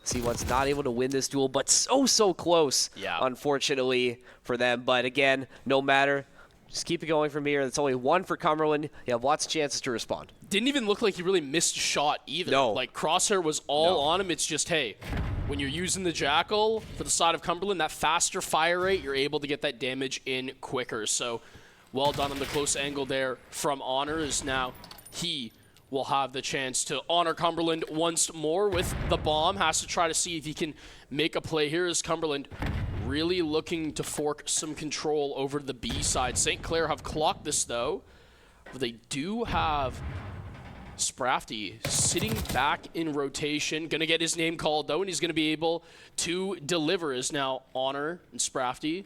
Seawad's not able to win this duel, but so close, unfortunately, for them. But again, no matter. Just keep it going from here. It's only 1 for Cumberland. You have lots of chances to respond. Didn't even look like he really missed a shot either. No. Like, Crosshair was all on him. It's just, hey, when you're using the Jackal for the side of Cumberland, that faster fire rate, you're able to get that damage in quicker. So, well done on the close angle there from Honor, as now he will have the chance to honor Cumberland once more with the bomb. Has to try to see if he can make a play here as Cumberland really looking to fork some control over the B side. St. Clair have clocked this, though. But they do have Sprafty sitting back in rotation. Going to get his name called, though, and he's going to be able to deliver. As now Honor and Sprafty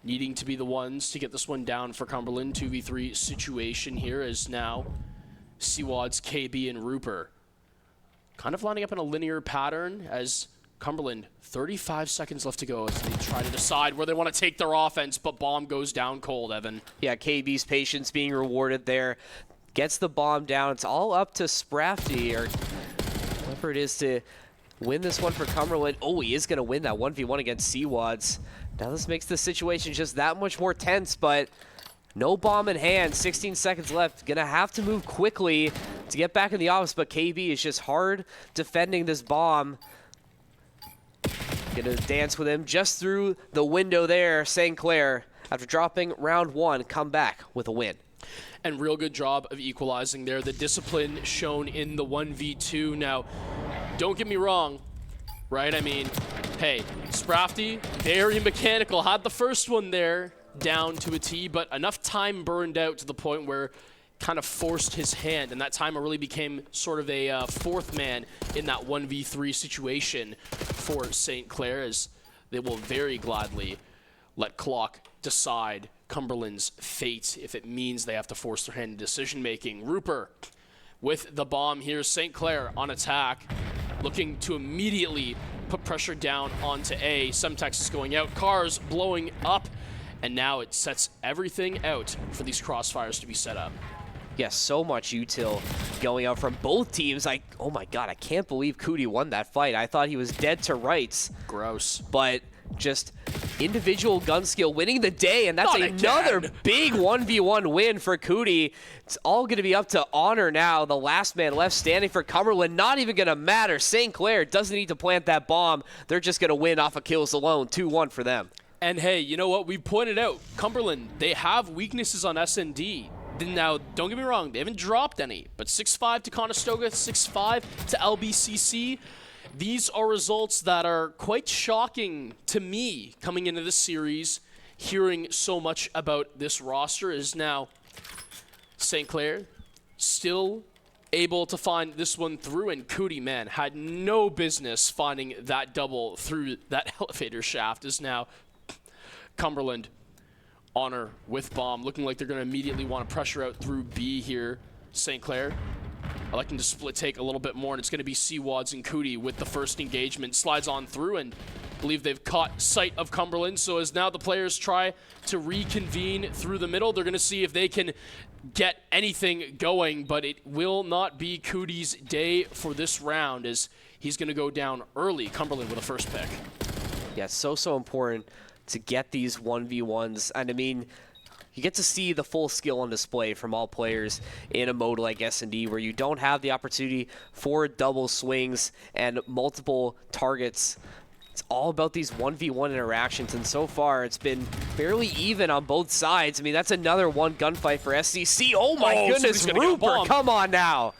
needing to be the ones to get this one down for Cumberland. 2v3 situation here as now Seawads, KB, and Rupert kind of lining up in a linear pattern as Cumberland, 35 seconds left to go as they try to decide where they want to take their offense, but bomb goes down cold, Evan. Yeah, KB's patience being rewarded there. Gets the bomb down. It's all up to Sprafty, or whoever it is, to win this one for Cumberland. Oh, he is going to win that 1v1 against Seawads. Now this makes the situation just that much more tense, but no bomb in hand, 16 seconds left. Gonna have to move quickly to get back in the office, but KB is just hard defending this bomb. Gonna dance with him just through the window there. St. Clair, after dropping round 1, come back with a win. And real good job of equalizing there. The discipline shown in the 1v2. Now, don't get me wrong, right? I mean, hey, Sprafty, very mechanical. Had the first one there down to a T, but enough time burned out to the point where kind of forced his hand, and that timer really became sort of a fourth man in that 1v3 situation for St. Clair, as they will very gladly let clock decide Cumberland's fate if it means they have to force their hand in decision-making. Rupert with the bomb here. St. Clair on attack, looking to immediately put pressure down onto A. Semtex is going out, cars blowing up, and now it sets everything out for these crossfires to be set up. Yeah, so much util going out from both teams. Oh my god, I can't believe Cootie won that fight. I thought he was dead to rights. Gross. But just individual gun skill winning the day, and that's another big 1v1 win for Cootie. It's all going to be up to Honor now, the last man left standing for Cumberland. Not even going to matter. St. Clair doesn't need to plant that bomb. They're just going to win off of kills alone. 2-1 for them. And hey, you know what? We pointed out, Cumberland, they have weaknesses on S&D. Now, don't get me wrong, they haven't dropped any, but 6-5 to Conestoga, 6-5 to LBCC. These are results that are quite shocking to me coming into this series, hearing so much about this roster. Is now St. Clair still able to find this one through, and Cootie, man, had no business finding that double through that elevator shaft. Is now Cumberland, Honor with bomb, looking like they're going to immediately want to pressure out through B here. St. Clair electing to split take a little bit more, and it's going to be Seawads and Cootie with the first engagement. Slides on through, and I believe they've caught sight of Cumberland. So as now the players try to reconvene through the middle, they're going to see if they can get anything going, but it will not be Cootie's day for this round as he's going to go down early. Cumberland with a first pick. Yeah, it's so important to get these 1v1s. And I mean, you get to see the full skill on display from all players in a mode like S&D where you don't have the opportunity for double swings and multiple targets. It's all about these 1v1 interactions, and so far it's been fairly even on both sides. I mean, that's another one gunfight for SCC. Oh my goodness, Rupert, come on now.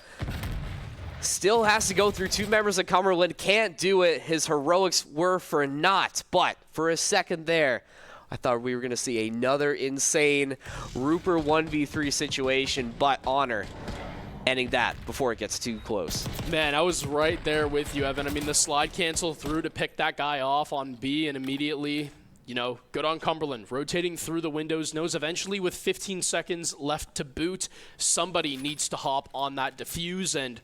Still has to go through two members of Cumberland. Can't do it. His heroics were for naught, but for a second there, I thought we were going to see another insane Rupert 1v3 situation, but Honor ending that before it gets too close. Man, I was right there with you, Evan. I mean, the slide cancel through to pick that guy off on B, and immediately, you know, good on Cumberland. Rotating through the windows, knows eventually with 15 seconds left to boot, somebody needs to hop on that defuse, and,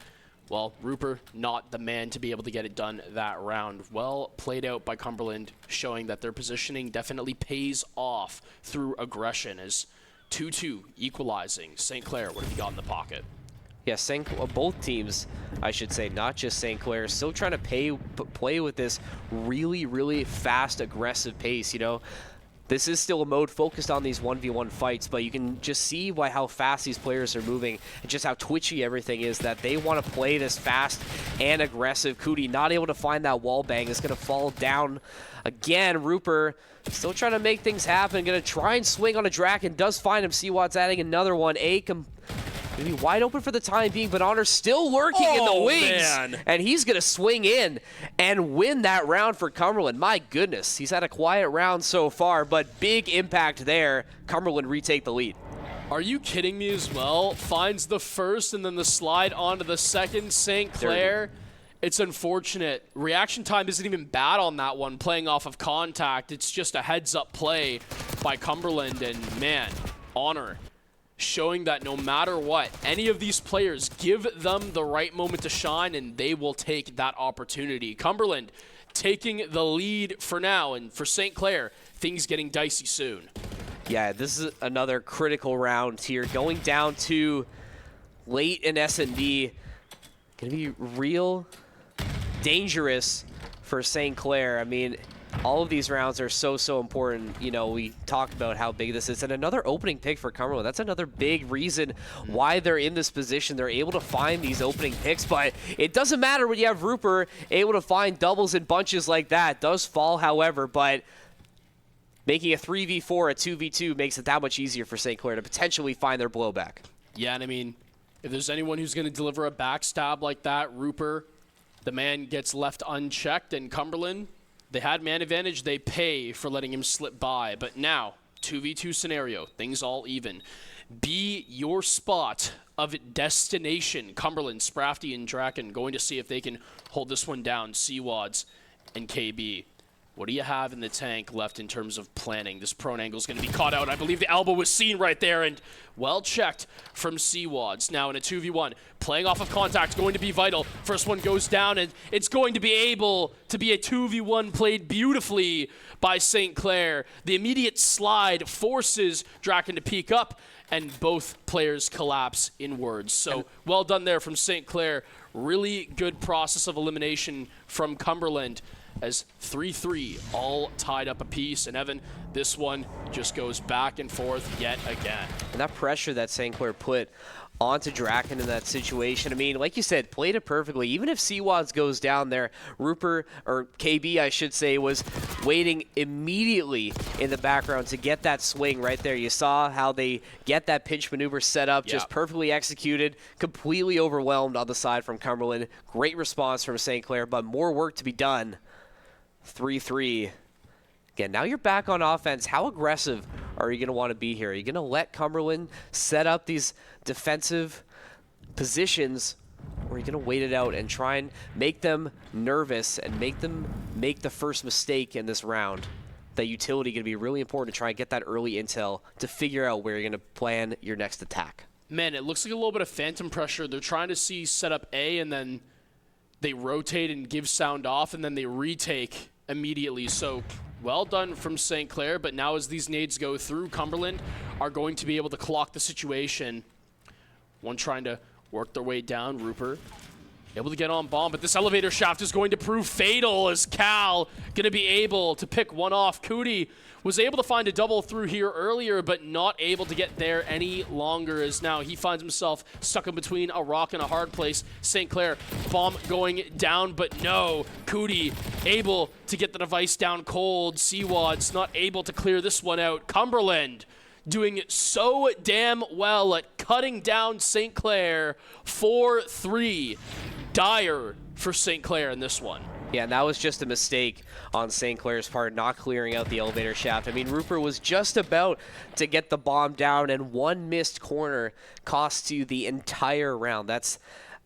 well, Rupert not the man to be able to get it done that round. Well played out by Cumberland, showing that their positioning definitely pays off through aggression as 2-2 equalizing. St. Clair, what have you got in the pocket? Yeah, both teams, I should say, not just St. Clair, still trying to play with this really fast, aggressive pace, you know. This is still a mode focused on these 1v1 fights, but you can just see how fast these players are moving and just how twitchy everything is, that they want to play this fast and aggressive. Cootie not able to find that wall bang, is going to fall down again. Rupert still trying to make things happen, going to try and swing on a Draken, does find him. Seawatt's adding another one. Gonna be wide open for the time being, but Honor still lurking in the wings. Man. And he's gonna swing in and win that round for Cumberland. My goodness, he's had a quiet round so far, but big impact there. Cumberland retake the lead. Are you kidding me as well? Finds the first and then the slide onto the second. St. Clair, it's unfortunate. Reaction time isn't even bad on that one, playing off of contact. It's just a heads-up play by Cumberland, and man, Honor showing that no matter what, any of these players, give them the right moment to shine and they will take that opportunity. Cumberland taking the lead for now, and for St. Clair, things getting dicey soon. Yeah, this is another critical round here. Going down to late in S&D. Gonna be real dangerous for St. Clair. I mean, all of these rounds are so important. You know, we talked about how big this is. And another opening pick for Cumberland. That's another big reason why they're in this position. They're able to find these opening picks, but it doesn't matter when you have Rupert able to find doubles and bunches like that. Does fall, however, but making a 3v4, a 2v2 makes it that much easier for St. Clair to potentially find their blowback. Yeah, and I mean, if there's anyone who's going to deliver a backstab like that, Rupert, the man gets left unchecked, and Cumberland, they had man advantage, they pay for letting him slip by. But now, 2v2 scenario, things all even. Be your spot of destination. Cumberland, Sprafty, and Draken going to see if they can hold this one down. Seawads and KB. What do you have in the tank left in terms of planning? This prone angle is going to be caught out. I believe the elbow was seen right there, and well checked from Seawads. Now in a 2v1, playing off of contact, going to be vital. First one goes down, and it's going to be able to be a 2v1 played beautifully by St. Clair. The immediate slide forces Draken to peek up, and both players collapse inwards. So well done there from St. Clair. Really good process of elimination from Cumberland, as 3-3 all tied up apiece. And Evan, this one just goes back and forth yet again. And that pressure that St. Clair put onto Draken in that situation, I mean, like you said, played it perfectly. Even if Seawads goes down there, Rupert, or KB I should say, was waiting immediately in the background to get that swing right there. You saw how they get that pinch maneuver set up, just perfectly executed, completely overwhelmed on the side from Cumberland. Great response from St. Clair, but more work to be done. 3-3. Again, now you're back on offense. How aggressive are you going to want to be here? Are you going to let Cumberland set up these defensive positions, or are you going to wait it out and try and make them nervous and make them make the first mistake in this round? That utility going to be really important to try and get that early intel to figure out where you're going to plan your next attack. Man, it looks like a little bit of phantom pressure. They're trying to see set up A, and then they rotate and give sound off, and then they retake immediately. So well done from St. Clair, but now as these nades go through, Cumberland are going to be able to clock the situation. One trying to work their way down, Rupert able to get on bomb, but this elevator shaft is going to prove fatal as Cal going to be able to pick one off. Cootie was able to find a double through here earlier, but not able to get there any longer, as now he finds himself stuck in between a rock and a hard place. St. Clair, bomb going down, but no. Cootie able to get the device down cold. Seawad's not able to clear this one out. Cumberland doing so damn well at cutting down St. Clair 4-3. Dire for St. Clair in this one. Yeah, and that was just a mistake on St. Clair's part, not clearing out the elevator shaft. I mean, Rupert was just about to get the bomb down, and one missed corner cost you the entire round. That's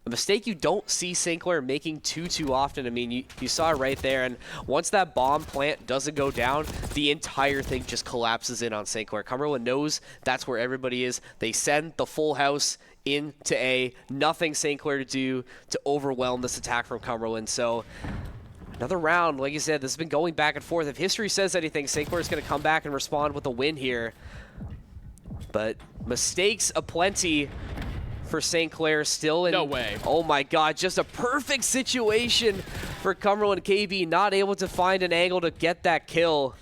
a mistake you don't see St. Clair making too often. I mean, you saw it right there, and once that bomb plant doesn't go down, the entire thing just collapses in on St. Clair. Cumberland knows that's where everybody is. They send the full house into A. Nothing St. Clair to do to overwhelm this attack from Cumberland. So another round, like you said, this has been going back and forth. If history says anything, St. Clair is going to come back and respond with a win here. But mistakes aplenty for St. Clair still in. No way. Oh my God, just a perfect situation for Cumberland. KB not able to find an angle to get that kill.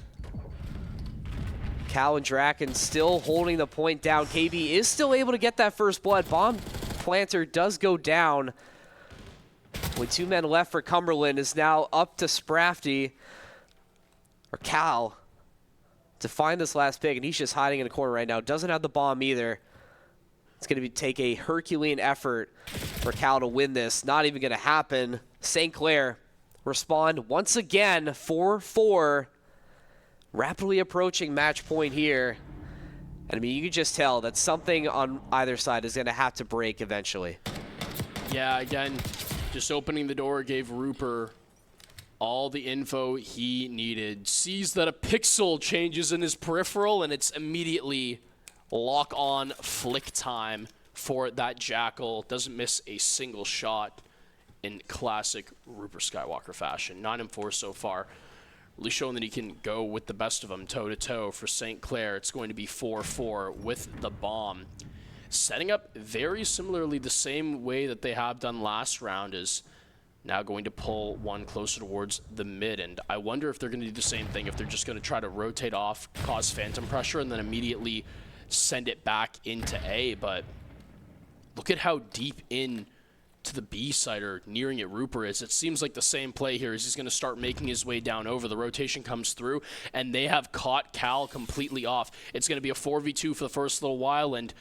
Cal and Draken still holding the point down. KB is still able to get that first blood. Bomb planter does go down. With 2 men left for Cumberland, is now up to Sprafty, or Cal, to find this last pick, and he's just hiding in a corner right now. Doesn't have the bomb either. It's going to take a Herculean effort for Cal to win this. Not even going to happen. St. Clair respond once again, 4-4. Rapidly approaching match point here. And I mean, you can just tell that something on either side is going to have to break eventually. Yeah, again, just opening the door gave Rupert all the info he needed. Sees that a pixel changes in his peripheral, and it's immediately lock-on flick time for that Jackal. Doesn't miss a single shot in classic Rupert Skywalker fashion. 9-4 so far. Really showing that he can go with the best of them toe-to-toe. For St. Clair, it's going to be 4-4 with the bomb. Setting up very similarly the same way that they have done last round, is now going to pull one closer towards the mid. And I wonder if they're going to do the same thing, if they're just going to try to rotate off, cause phantom pressure, and then immediately send it back into A. But look at how deep in to the B side, or nearing it, Rupert is. It seems like the same play here, is he's going to start making his way down over. The rotation comes through, and they have caught Cal completely off. It's going to be a 4v2 for the first little while, and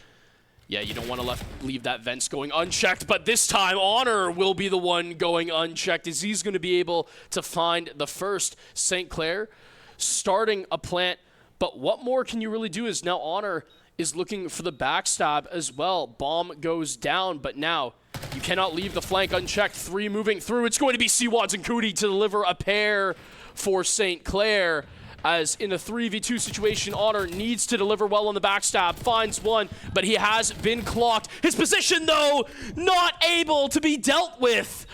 yeah, you don't want to leave that vents going unchecked, but this time Honor will be the one going unchecked, as he's going to be able to find the first. St. Clair starting a plant, but what more can you really do, is now Honor is looking for the backstab as well. Bomb goes down, but now you cannot leave the flank unchecked. 3 moving through. It's going to be Seawads and Cootie to deliver a pair for St. Clair. As in a 3v2 situation, Honor needs to deliver well on the backstab. Finds one, but he has been clocked. His position, though, not able to be dealt with.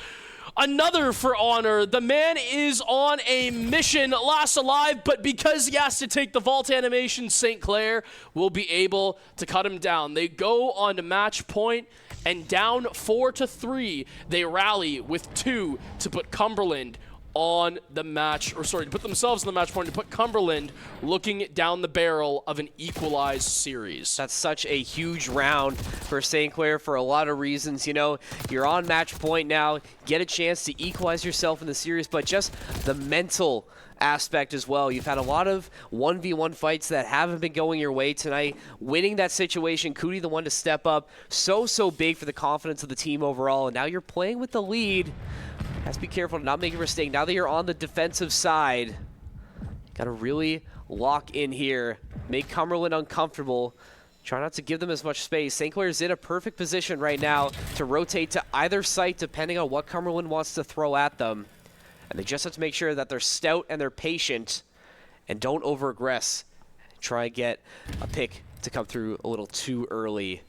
Another for Honor. The man is on a mission, last alive, but because he has to take the vault animation, St. Clair will be able to cut him down. They go on to match point, and down 4-3, they rally with 2 to put Cumberland on the match, or sorry, to put themselves on the match point, to put Cumberland looking down the barrel of an equalized series. That's such a huge round for St. Clair for a lot of reasons. You know, you're on match point now, get a chance to equalize yourself in the series, but just the mental aspect as well. You've had a lot of 1v1 fights that haven't been going your way tonight. Winning that situation, Cootie the one to step up, so big for the confidence of the team overall, and now you're playing with the lead. Has to be careful to not make a mistake. Now that you're on the defensive side, got to really lock in here, make Cumberland uncomfortable. Try not to give them as much space. St. Clair is in a perfect position right now to rotate to either site depending on what Cumberland wants to throw at them. And they just have to make sure that they're stout and they're patient and don't over-aggress. Try and get a pick to come through a little too early.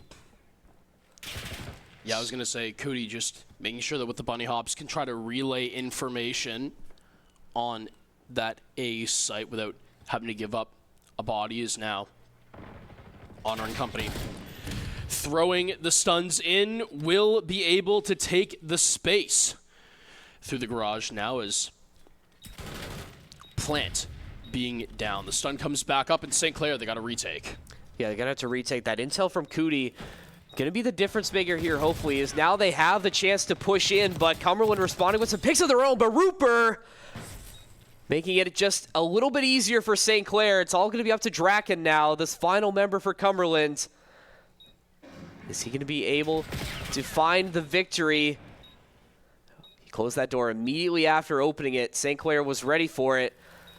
Yeah, I was going to say, Cody just making sure that with the bunny hops can try to relay information on that A site without having to give up a body is now Honor and Company. Throwing the stuns in, will be able to take the space through the garage now as Plant being down. The stun comes back up in St. Clair. They got to retake. Yeah, they're going to have to retake that. Intel from Cootie going to be the difference maker here, hopefully, is now they have the chance to push in, but Cumberland responding with some picks of their own, but Rupert making it just a little bit easier for St. Clair. It's all going to be up to Draken now, this final member for Cumberland. Is he going to be able to find the victory? He closed that door immediately after opening it. St. Clair was ready for it.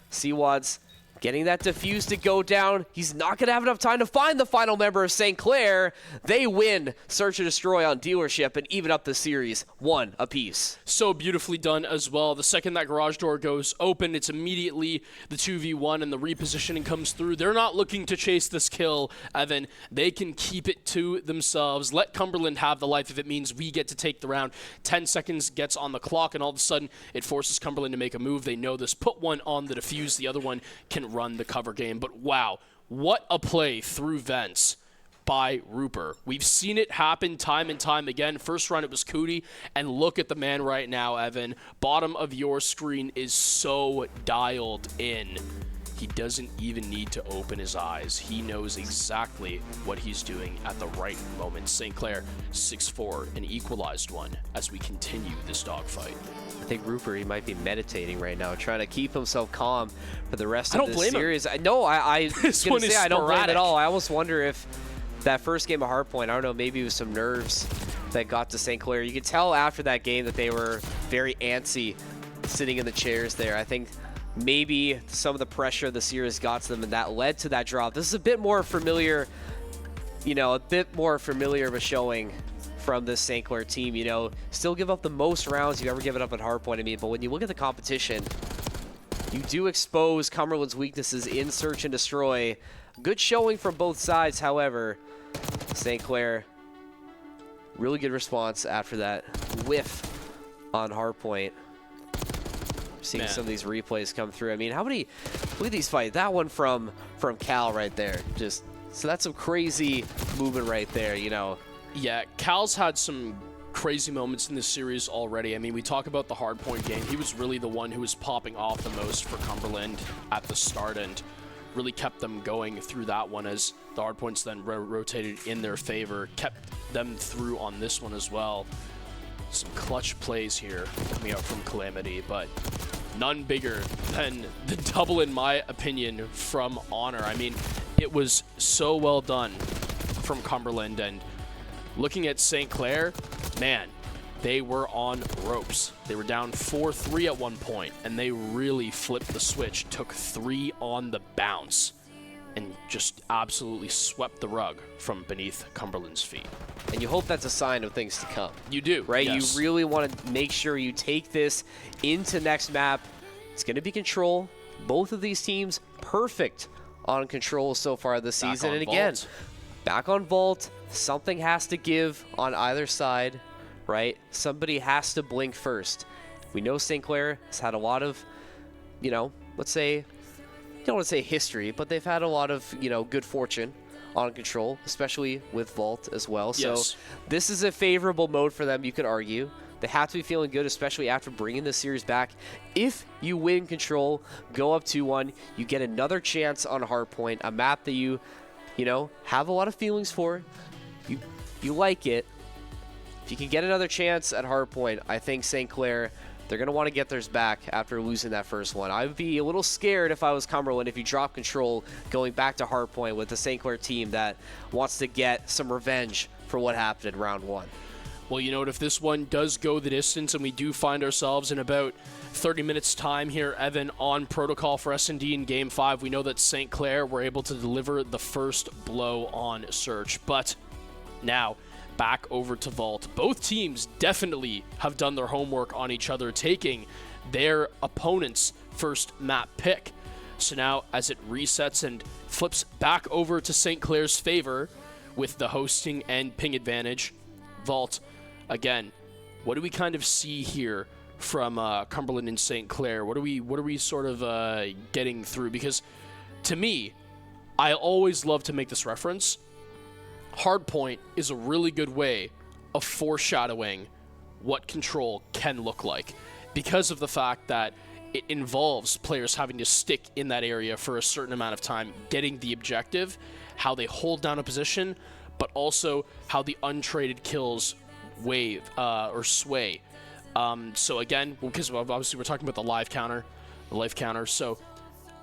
Seawad's getting that defuse to go down. He's not going to have enough time to find the final member of St. Clair. They win Search and Destroy on Dealership and even up the series 1 apiece. So beautifully done as well. The second that garage door goes open, it's immediately the 2v1 and the repositioning comes through. They're not looking to chase this kill, Evan. They can keep it to themselves. Let Cumberland have the life if it means we get to take the round. 10 seconds gets on the clock, and all of a sudden it forces Cumberland to make a move. They know this. Put one on the defuse. The other one can run the cover game. But wow, what a play through vents by Rupert. We've seen it happen time and time again. First run it was Cootie, and look at the man right now, Evan. Bottom of your screen is so dialed in. He doesn't even need to open his eyes. He knows exactly what he's doing at the right moment. St. Clair 6-4, an equalized one as we continue this dogfight. I think Rupert, he might be meditating right now, trying to keep himself calm for the rest of this series. I don't blame him. This one is I don't blame him sporadic. at all. I almost wonder if that first game of Hardpoint, I don't know, maybe it was some nerves that got to St. Clair. You could tell after that game that they were very antsy sitting in the chairs there. I think maybe some of the pressure the series got to them, and that led to that drop. This is a bit more familiar, a bit more familiar of a showing from this St. Clair team. Still give up the most rounds you've ever given up at Hardpoint, but when you look at the competition, you do expose Cumberland's weaknesses in Search and Destroy. Good showing from both sides, however. St. Clair, really good response after that whiff on Hardpoint. Seeing some of these replays come through. I mean, look at these fights. That one from Cal right there. So that's some crazy movement right there, Yeah, Cal's had some crazy moments in this series already. I mean, we talk about the Hardpoint game. He was really the one who was popping off the most for Cumberland at the start and really kept them going through that one as the Hardpoints then rotated in their favor, kept them through on this one as well. Some clutch plays here coming out from Calamity, but none bigger than the double, in my opinion, from Honor. I mean, it was so well done from Cumberland, and looking at St. Clair, man, they were on ropes. They were down 4-3 at one point, and they really flipped the switch, took 3 on the bounce, and just absolutely swept the rug from beneath Cumberland's feet. And you hope that's a sign of things to come. You do, right? Yes. You really want to make sure you take this into next map. It's going to be Control. Both of these teams perfect on Control so far this season. And again, back on Vault. Something has to give on either side, right? Somebody has to blink first. We know St. Clair has had a lot of, let's say, I don't want to say history, but they've had a lot of, good fortune on Control, especially with Vault as well. Yes. So this is a favorable mode for them, you could argue. They have to be feeling good, especially after bringing this series back. If you win Control, go up 2-1, you get another chance on Hardpoint, a map that you have a lot of feelings for. You like it. If you can get another chance at Hardpoint, I think St. Clair, they're going to want to get theirs back after losing that first one. I would be a little scared if I was Cumberland if you drop Control going back to Hardpoint with the St. Clair team that wants to get some revenge for what happened in round 1. Well, if this one does go the distance and we do find ourselves in about 30 minutes time here, Evan, on protocol for S&D in Game 5, we know that St. Clair were able to deliver the first blow on Search. But now, back over to Vault. Both teams definitely have done their homework on each other, taking their opponent's first map pick. So now, as it resets and flips back over to St. Clair's favor with the hosting and ping advantage, Vault, again, what do we kind of see here from Cumberland and St. Clair? What are we sort of getting through? Because to me, I always love to make this reference. Hardpoint is a really good way of foreshadowing what control can look like, because of the fact that it involves players having to stick in that area for a certain amount of time, getting the objective, how they hold down a position, but also how the untraded kills wave or sway. So again, because obviously we're talking about the life counter. So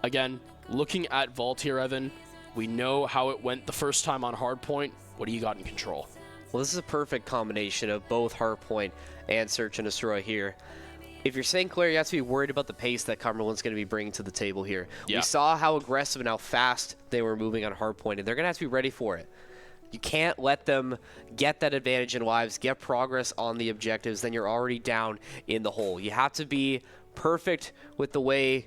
again, looking at Vault here, Evan, we know how it went the first time on Hardpoint. What do you got in control? Well, this is a perfect combination of both Hardpoint and Search and Destroy here. If you're St. Clair, you have to be worried about the pace that Cumberland's going to be bringing to the table here. Yeah. We saw how aggressive and how fast they were moving on Hardpoint, and they're going to have to be ready for it. You can't let them get that advantage in lives, get progress on the objectives, then you're already down in the hole. You have to be perfect with the way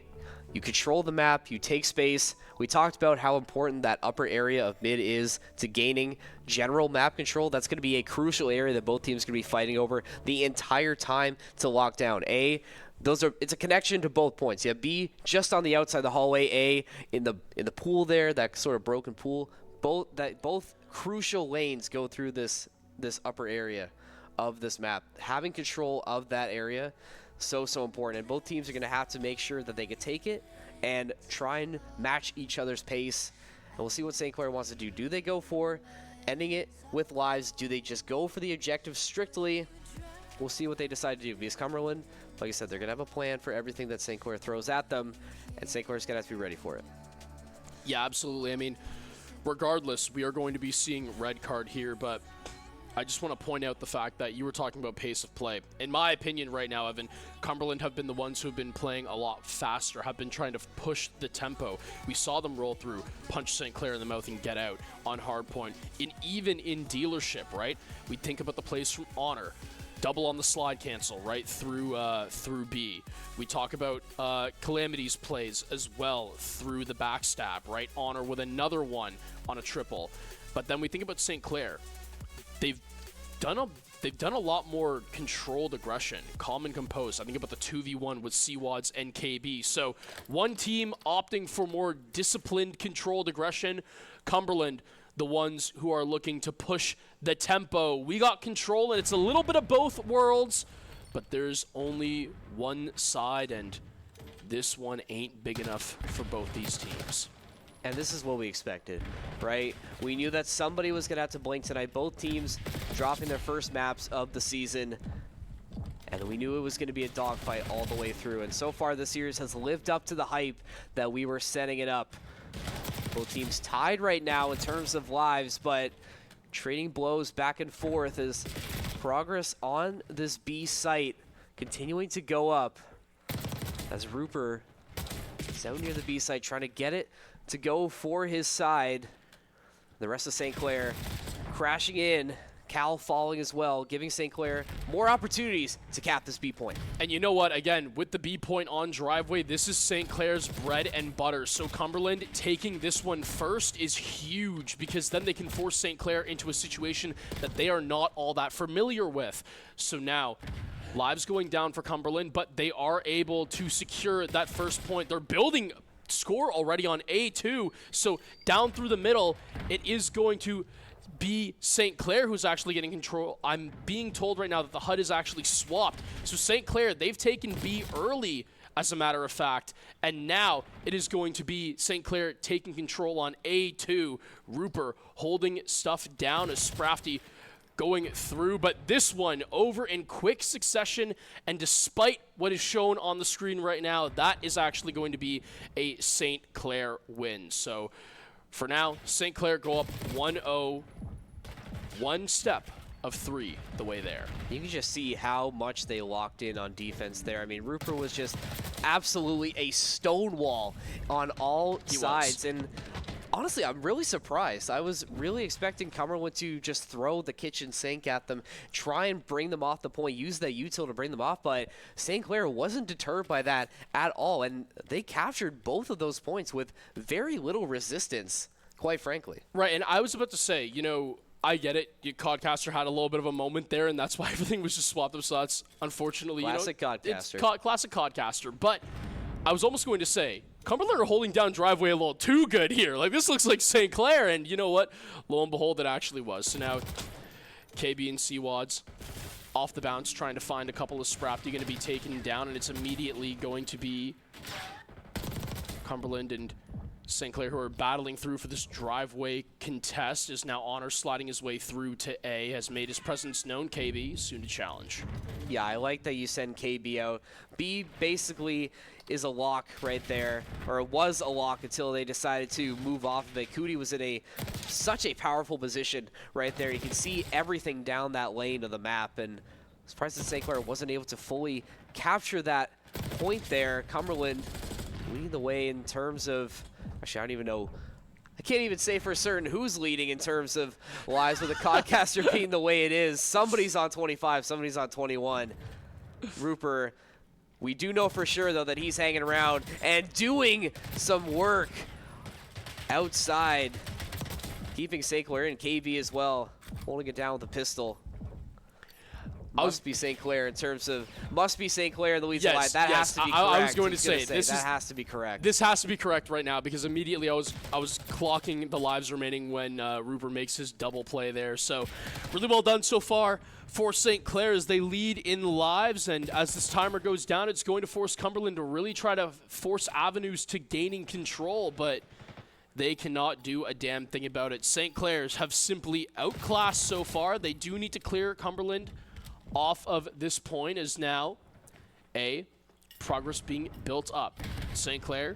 you control the map, you take space. We talked about how important that upper area of mid is to gaining general map control. That's going to be a crucial area that both teams are going to be fighting over the entire time to lock down. It's a connection to both points. You have B just on the outside the hallway, A in the pool there, that sort of broken pool. Both crucial lanes go through this upper area of this map. Having control of that area, so important, and both teams are going to have to make sure that they can take it and try and match each other's pace. And we'll see what St. Clair wants to do. Do they go for ending it with lives? Do they just go for the objective strictly? We'll see what they decide to do, because Cumberland, like I said, they're going to have a plan for everything that St. Clair throws at them, and St. Clair's going to have to be ready for it. Yeah, absolutely. I mean, regardless, we are going to be seeing red card here, but I just want to point out the fact that you were talking about pace of play. In my opinion right now, Evan, Cumberland have been the ones who have been playing a lot faster, have been trying to push the tempo. We saw them roll through, punch St. Clair in the mouth and get out on Hardpoint. And even in dealership, right? We think about the plays from Honor. Double on the slide cancel, right, through B. We talk about Calamity's plays as well through the backstab, right? Honor with another one on a triple. But then we think about St. Clair. They've done a lot more controlled aggression, calm and composed. I think about the 2v1 with C-Wads and KB. So one team opting for more disciplined, controlled aggression. Cumberland, the ones who are looking to push the tempo. We got control, and it's a little bit of both worlds, but there's only one side, and this one ain't big enough for both these teams. And this is what we expected, right? We knew that somebody was going to have to blink tonight. Both teams dropping their first maps of the season. And we knew it was going to be a dogfight all the way through. And so far, this series has lived up to the hype that we were setting it up. Both teams tied right now in terms of lives, but trading blows back and forth as progress on this B site continuing to go up. As Rupert is down near the B site trying to get it to go for his side. The rest of St. Clair crashing in. Cal falling as well, giving St. Clair more opportunities to cap this B point. And you know what? Again, with the B point on driveway, this is St. Clair's bread and butter. So Cumberland taking this one first is huge, because then they can force St. Clair into a situation that they are not all that familiar with. So now, lives going down for Cumberland, but they are able to secure that first point. They're building score already on A2, so down through the middle, it is going to be St. Clair who's actually getting control. I'm being told right now that the HUD is actually swapped. So St. Clair, they've taken B early, as a matter of fact, and now it is going to be St. Clair taking control on A2. Rupert holding stuff down as Sprafty going through, but this one over in quick succession, and despite what is shown on the screen right now, that is actually going to be a St. Clair win. So for now, St. Clair go up 1-0, one step of 3 the way there. You can just see how much they locked in on defense there. I mean, Rupert was just absolutely a stonewall on all sides. And honestly, I'm really surprised. I was really expecting Cumberland to just throw the kitchen sink at them, try and bring them off the point, use that util to bring them off, but St. Clair wasn't deterred by that at all, and they captured both of those points with very little resistance, quite frankly. Right, and I was about to say, you know, I get it. Codcaster had a little bit of a moment there, and that's why everything was just swapped up. So that's unfortunately, Classic it's Codcaster. Classic Codcaster. But I was almost going to say, Cumberland are holding down driveway a little too good here. Like, this looks like St. Clair, and you know what? Lo and behold, it actually was. So now KB and Seawads off the bounce, trying to find a couple of Sprapty going to be taken down, and it's immediately going to be Cumberland and St. Clair, who are battling through for this driveway contest, is now Honor sliding his way through to A, has made his presence known. KB soon to challenge. Yeah, I like that you send KB out. B basically is a lock right there, or it was a lock until they decided to move off of it. Cootie was in such a powerful position right there. You can see everything down that lane of the map, and surprised that St. Clair wasn't able to fully capture that point there. Cumberland leading the way in terms of, actually, I don't even know. I can't even say for certain who's leading in terms of lives with the Codcaster being the way it is. Somebody's on 25, somebody's on 21. Rupert, we do know for sure, though, that he's hanging around and doing some work outside, keeping St. Clair and KB as well, holding it down with a pistol. Must be St. Clair in terms of, must be St. Clair the leads line. That has to be correct. I was going to say that has to be correct. This has to be correct right now, because immediately I was clocking the lives remaining when Rupert makes his double play there. So really well done so far for St. Clair as they lead in lives, and as this timer goes down, it's going to force Cumberland to really try to force avenues to gaining control, but they cannot do a damn thing about it. St. Clair's have simply outclassed so far. They do need to clear Cumberland off of this point, is now progress being built up. St. Clair,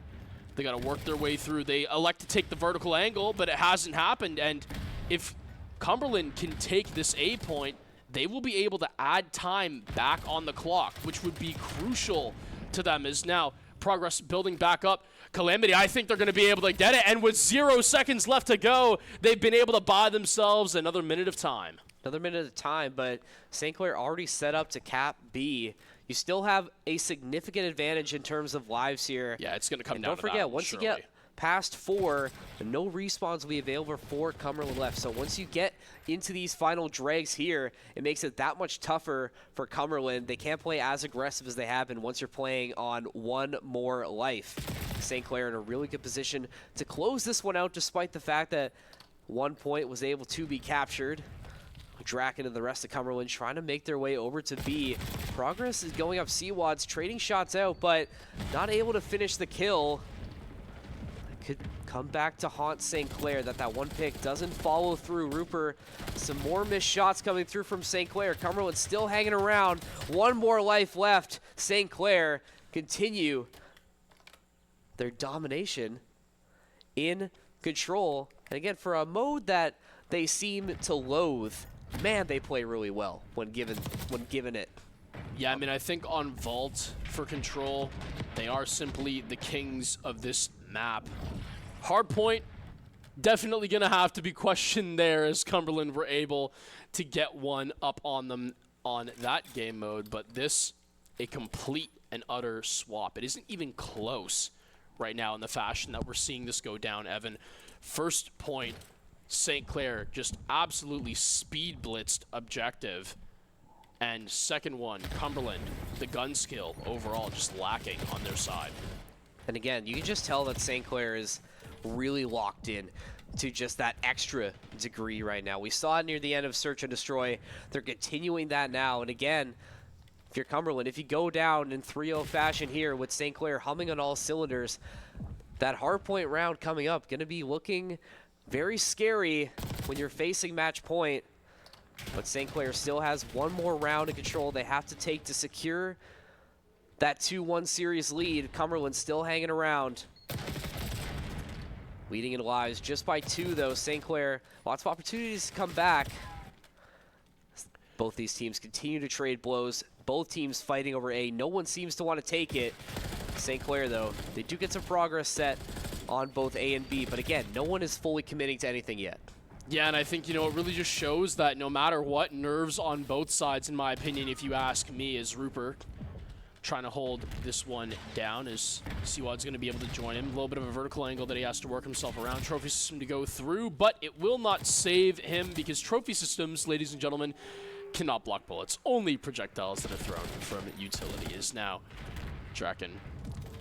they got to work their way through. They elect to take the vertical angle, but it hasn't happened. And if Cumberland can take this A point, they will be able to add time back on the clock, which would be crucial to them. Is now progress building back up. Calamity, I think they're going to be able to get it. And with 0 seconds left to go, they've been able to buy themselves another minute of time. Another minute of time, but St. Clair already set up to cap B. You still have a significant advantage in terms of lives here. Yeah, it's going to come and down don't to forget, that, once surely. you get past 4, no respawns will be available for Cumberland left. So once you get into these final dregs here, it makes it that much tougher for Cumberland. They can't play as aggressive as they have been once you're playing on 1 more life. St. Clair in a really good position to close this one out, despite the fact that 1 point was able to be captured. Draken and the rest of Cumberland trying to make their way over to B. Progress is going up Seawads, trading shots out, but not able to finish the kill. Could come back to haunt St. Clair, that 1 pick doesn't follow through. Rupert, some more missed shots coming through from St. Clair. Cumberland still hanging around. 1 more life left. St. Clair continue their domination in control. And again, for a mode that they seem to loathe, man, they play really well when given it. Yeah, I mean, I think on Vault for control, they are simply the kings of this map. Hardpoint, definitely going to have to be questioned there, as Cumberland were able to get one up on them on that game mode. But this, a complete and utter swap. It isn't even close right now in the fashion that we're seeing this go down, Evan. First point, St. Clair just absolutely speed blitzed objective. And second one, Cumberland, the gun skill overall just lacking on their side. And again, you can just tell that St. Clair is really locked in to just that extra degree right now. We saw it near the end of Search and Destroy. They're continuing that now. And again, if you're Cumberland, if you go down in 3-0 fashion here with St. Clair humming on all cylinders, that hardpoint round coming up going to be looking very scary when you're facing match point. But St. Clair still has 1 more round of control they have to take to secure that 2-1 series lead. Cumberland still hanging around. Leading in lives just by 2, though. St. Clair, lots of opportunities to come back. Both these teams continue to trade blows. Both teams fighting over A. No one seems to want to take it. St. Clair, though, they do get some progress set on both A and B. But again, no one is fully committing to anything yet. Yeah, and I think, it really just shows that no matter what, nerves on both sides, in my opinion, if you ask me, as Rupert trying to hold this one down as Seawad's going to be able to join him. A little bit of a vertical angle that he has to work himself around. Trophy system to go through, but it will not save him because trophy systems, ladies and gentlemen, cannot block bullets. Only projectiles that are thrown from utility. Is now Draken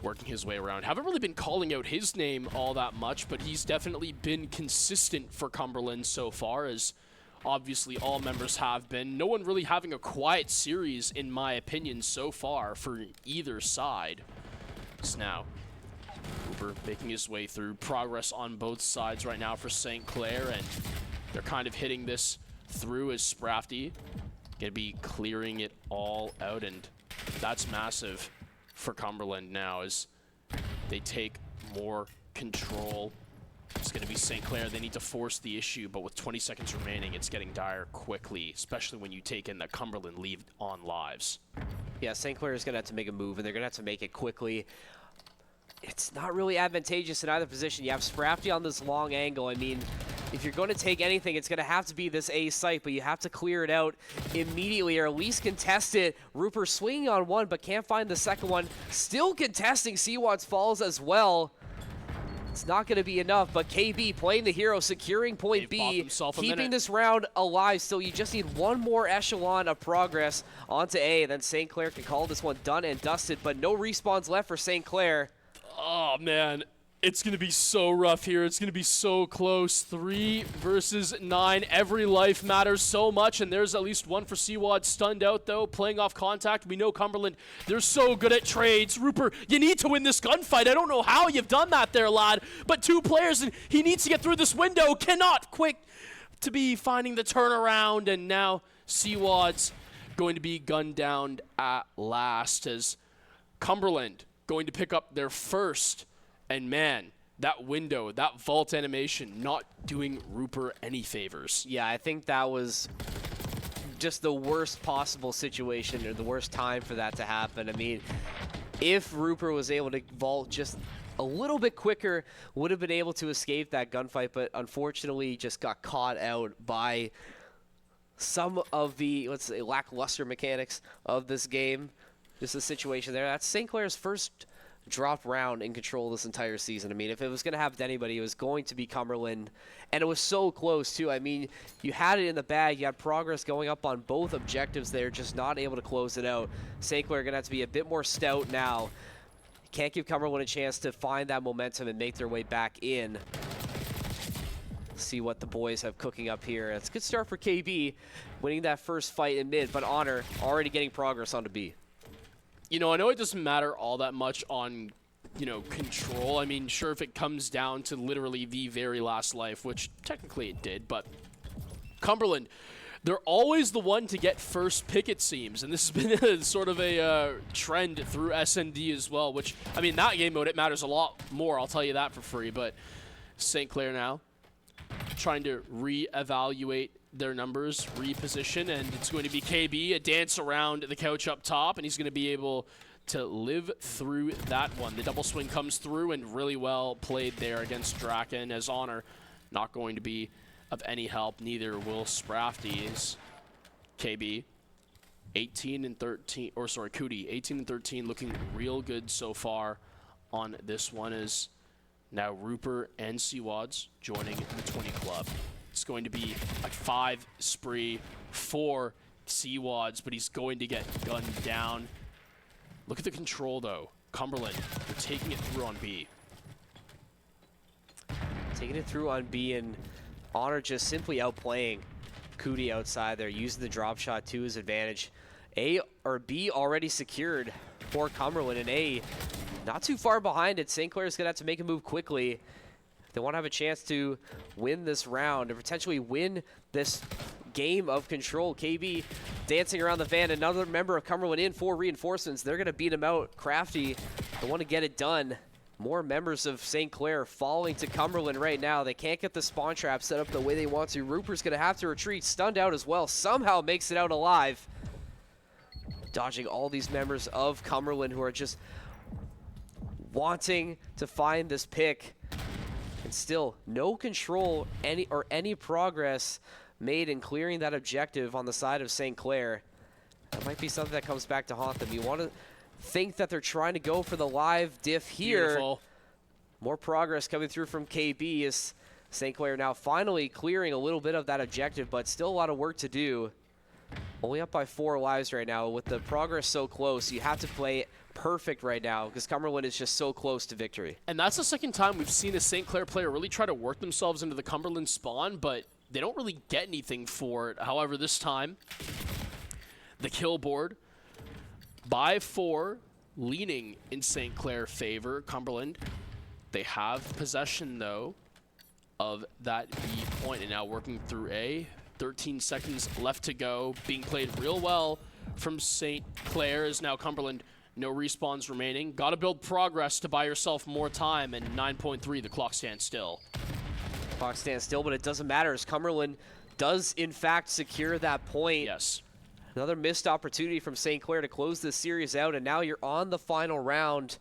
working his way around. Haven't really been calling out his name all that much, but he's definitely been consistent for Cumberland so far, as obviously all members have been. No one really having a quiet series, in my opinion, so far for either side. So now, Cooper making his way through. Progress on both sides right now for St. Clair, and they're kind of hitting this through as Sprafty gonna be clearing it all out, and that's massive for Cumberland now as they take more control. It's going to be St. Clair. They need to force the issue, but with 20 seconds remaining, it's getting dire quickly, especially when you take in that Cumberland lead on lives. Yeah, St. Clair is going to have to make a move, and they're going to have to make it quickly. It's not really advantageous in either position. You have Sprafty on this long angle. I mean, if you're going to take anything, it's going to have to be this A site, but you have to clear it out immediately, or at least contest it. Rupert swinging on one, but can't find the second one. Still contesting Seawad's falls as well. It's not going to be enough, but KB playing the hero, securing point B, keeping this round alive. Still, you just need one more echelon of progress onto A, then St. Clair can call this one done and dusted, but no respawns left for St. Clair. Oh, man. It's going to be so rough here. It's going to be so close. 3 versus 9. Every life matters so much, and there's at least one for Seawad. Stunned out, though, playing off contact. We know Cumberland, they're so good at trades. Rupert, you need to win this gunfight. I don't know how you've done that there, lad, but 2 players, and he needs to get through this window. Cannot. Quick to be finding the turnaround, and now Seawad's going to be gunned down at last as Cumberland going to pick up their first. And man, that window, that vault animation, not doing Rupert any favors. Yeah, I think that was just the worst possible situation, or the worst time for that to happen. I mean, if Rupert was able to vault just a little bit quicker, would have been able to escape that gunfight, but unfortunately just got caught out by some of the, let's say, lackluster mechanics of this game. Just the situation there. That's St. Clair's first dropped round in control this entire season. I mean, if it was going to happen to anybody, it was going to be Cumberland, and it was so close too. I mean, you had it in the bag, you had progress going up on both objectives there, just not able to close it out. St. Clair going to have to be a bit more stout now. Can't give Cumberland a chance to find that momentum and make their way back in. See what the boys have cooking up here. It's a good start for KB, winning that first fight in mid, but Honor already getting progress onto B. You know, I know it doesn't matter all that much on, you know, control. I mean, sure, if it comes down to literally the very last life, which technically it did, but Cumberland, they're always the one to get first pick, it seems, and this has been sort of a trend through SND as well, which, I mean, that game mode, it matters a lot more, I'll tell you that for free, but St. Clair now trying to re-evaluate their numbers, reposition, and it's going to be KB, a dance around the couch up top, and he's going to be able to live through that one. The double swing comes through, and really well played there against Draken, as Honor not going to be of any help. Neither will Sprafty. Is KB 18 and 13, or sorry, Cootie 18 and 13, looking real good so far on this one. Is now Rupert and Seawads joining the 20 club. It's going to be a 5 spree for Seawads, but he's going to get gunned down. Look at the control, though. Cumberland, they're taking it through on B. Taking it through on B, and Honor just simply outplaying Cootie outside there, using the drop shot to his advantage. A or B already secured for Cumberland, and A not too far behind it. St. Clair's gonna have to make a move quickly. They want to have a chance to win this round, or potentially win this game of control. KB dancing around the van, another member of Cumberland in for reinforcements. They're going to beat him out. Crafty, they want to get it done. More members of St. Clair falling to Cumberland right now. They can't get the spawn trap set up the way they want to. Rupert's going to have to retreat, stunned out as well. Somehow makes it out alive. Dodging all these members of Cumberland who are just wanting to find this pick. And still, no control any progress made in clearing that objective on the side of St. Clair. That might be something that comes back to haunt them. You want to think that they're trying to go for the live diff here. Beautiful. More progress coming through from KB as St. Clair now finally clearing a little bit of that objective, but still a lot of work to do. Only up by 4 lives right now. With the progress so close, you have to play it perfect right now because Cumberland is just so close to victory. And that's the second time we've seen a St. Clair player really try to work themselves into the Cumberland spawn, but they don't really get anything for it. However, this time, the kill board by 4, leaning in St. Clair favor. Cumberland, they have possession, though, of that B point, and now working through A. 13 seconds left to go. Being played real well from St. Clair is now Cumberland. No respawns remaining. Got to build progress to buy yourself more time, and 9.3, the clock stands still. Clock stands still, but it doesn't matter as Cumberland does, in fact, secure that point. Yes. Another missed opportunity from St. Clair to close this series out, and now you're on the final round.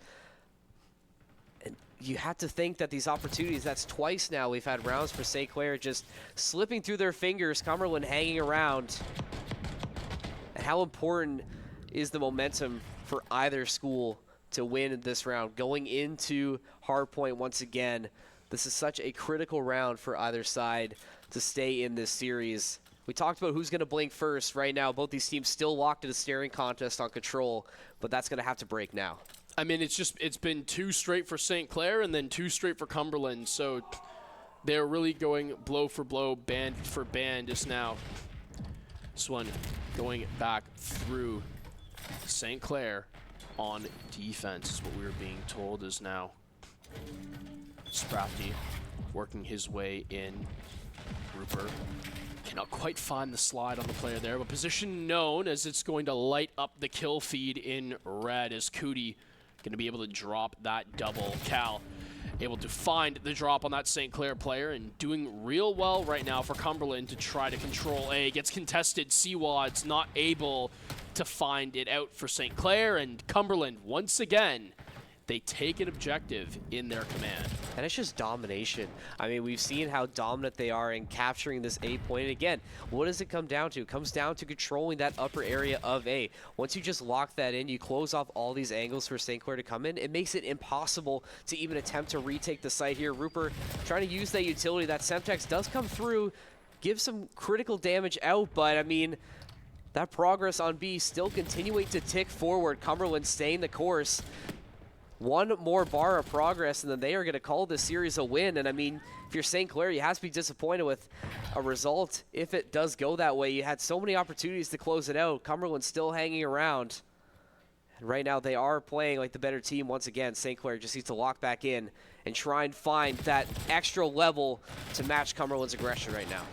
And you have to think that these opportunities, that's twice now we've had rounds for St. Clair just slipping through their fingers, Cumberland hanging around. And how important is the momentum for either school to win this round? Going into Hardpoint once again, this is such a critical round for either side to stay in this series. We talked about who's going to blink first. Right now, both these teams still locked in a staring contest on control, but that's going to have to break now. I mean, it's been 2 straight for St. Clair and then 2 straight for Cumberland, so they're really going blow for blow, band for band just now. This one going back through St. Clair on defense is what we were being told is now. Sprafty working his way in. Rupert cannot quite find the slide on the player there, but position known as it's going to light up the kill feed in red as Cootie going to be able to drop that double. Cal able to find the drop on that St. Clair player and doing real well right now for Cumberland to try to control A. Gets contested. Seawad's not able to find it out for St. Clair, and Cumberland once again, they take an objective in their command. And it's just domination. I mean, we've seen how dominant they are in capturing this A point. And again, what does it come down to? It comes down to controlling that upper area of A. Once you just lock that in, you close off all these angles for St. Clair to come in. It makes it impossible to even attempt to retake the site here. Rupert trying to use that utility. That Semtex does come through, give some critical damage out, but I mean, that progress on B still continuing to tick forward. Cumberland staying the course. One more bar of progress, and then they are going to call this series a win. And I mean, if you're St. Clair, you have to be disappointed with a result if it does go that way. You had so many opportunities to close it out. Cumberland still hanging around. And right now, they are playing like the better team once again. St. Clair just needs to lock back in and try and find that extra level to match Cumberland's aggression right now.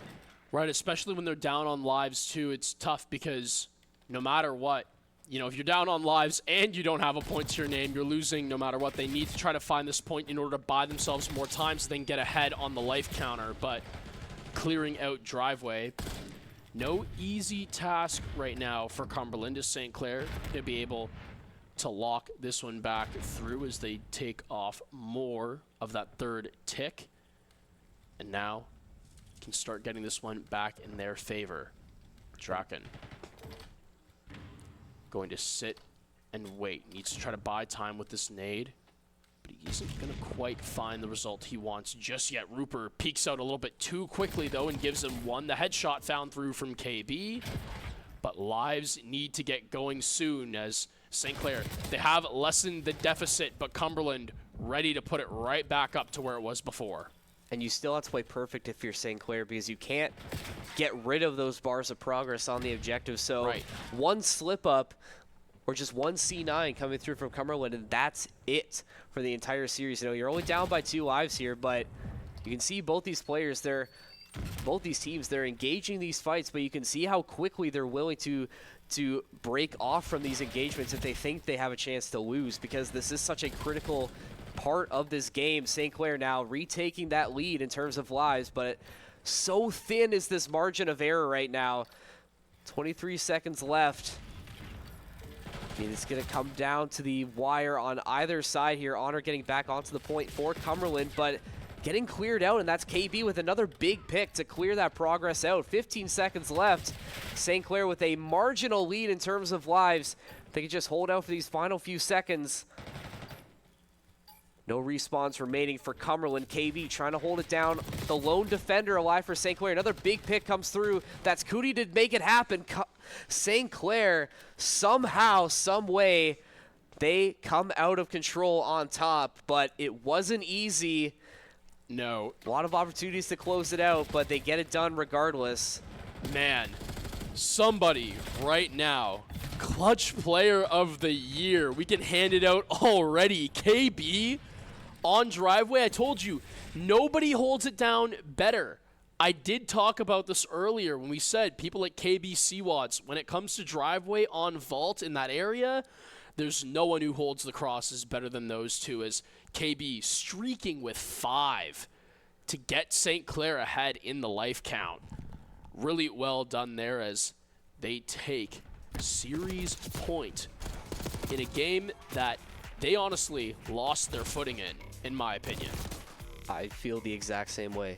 Right, especially when they're down on lives, too. It's tough because no matter what, you know, if you're down on lives and you don't have a point to your name, you're losing no matter what. They need to try to find this point in order to buy themselves more time so they can get ahead on the life counter. But clearing out driveway, no easy task right now for Cumberland as St. Clair to be able to lock this one back through as they take off more of that third tick. And now can start getting this one back in their favor. Draken going to sit and wait. Needs to try to buy time with this nade, but he isn't going to quite find the result he wants just yet. Rupert peeks out a little bit too quickly, though, and gives him one. The headshot found through from KB, but lives need to get going soon as St. Clair, they have lessened the deficit, but Cumberland ready to put it right back up to where it was before. And you still have to play perfect if you're St. Clair because you can't get rid of those bars of progress on the objective. So one slip up or just one C9 coming through from Cumberland, and that's it for the entire series. You know, you're only down by 2 lives here, but you can see both these players, both these teams, they're engaging these fights, but you can see how quickly they're willing to break off from these engagements if they think they have a chance to lose, because this is such a critical part of this game. St. Clair now retaking that lead in terms of lives, but so thin is this margin of error right now. 23 seconds left. I mean, it's going to come down to the wire on either side here. Honor getting back onto the point for Cumberland, but getting cleared out, and that's KB with another big pick to clear that progress out. 15 seconds left. St. Clair with a marginal lead in terms of lives. They can just hold out for these final few seconds. No respawns remaining for Cumberland. KB trying to hold it down. The lone defender alive for St. Clair. Another big pick comes through. That's Cootie to make it happen. St. Clair, somehow, some way, they come out of control on top, but it wasn't easy. No. A lot of opportunities to close it out, but they get it done regardless. Man, somebody right now, clutch player of the year. We can hand it out already. KB on driveway. I told you, nobody holds it down better. I did talk about this earlier when we said people like KB Seawatts, when it comes to driveway on vault in that area, there's no one who holds the crosses better than those two, as KB streaking with 5 to get St. Clair ahead in the life count. Really well done there as they take series point in a game that they honestly lost their footing in my opinion. I feel the exact same way.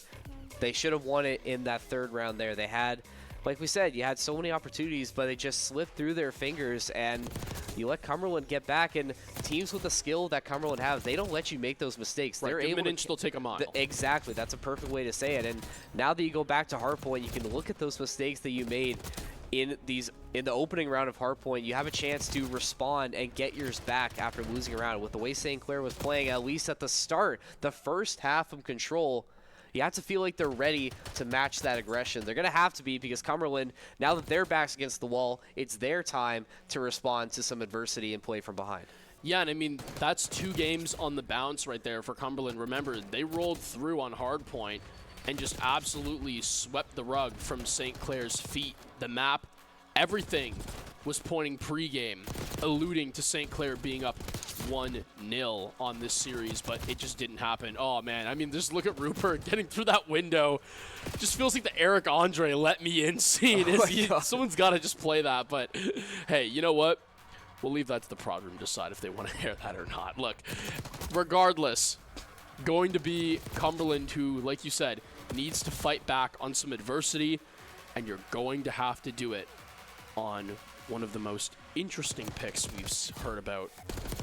They should have won it in that third round there. They had, like we said, you had so many opportunities, but they just slipped through their fingers, and you let Cumberland get back. And teams with the skill that Cumberland have, they don't let you make those mistakes. Right, They're give able them an inch, they'll take a mile. Exactly. That's a perfect way to say it. And now that you go back to Hardpoint, you can look at those mistakes that you made in the opening round of Hardpoint. You have a chance to respond and get yours back after losing a round. With the way St. Clair was playing, at least at the start, the first half of Control, you have to feel like they're ready to match that aggression. They're going to have to be, because Cumberland, now that their back's against the wall, it's their time to respond to some adversity and play from behind. Yeah, and I mean, that's 2 games on the bounce right there for Cumberland. Remember, they rolled through on Hardpoint and just absolutely swept the rug from St. Clair's feet. The map, everything was pointing pregame, alluding to St. Clair being up 1-0 on this series, but it just didn't happen. Oh, man. I mean, just look at Rupert getting through that window. It just feels like the Eric Andre let me in scene. Someone's got to just play that, but hey, you know what? We'll leave that to the prod room to decide if they want to air that or not. Look, regardless, going to be Cumberland who, like you said, needs to fight back on some adversity, and you're going to have to do it on one of the most interesting picks we've heard about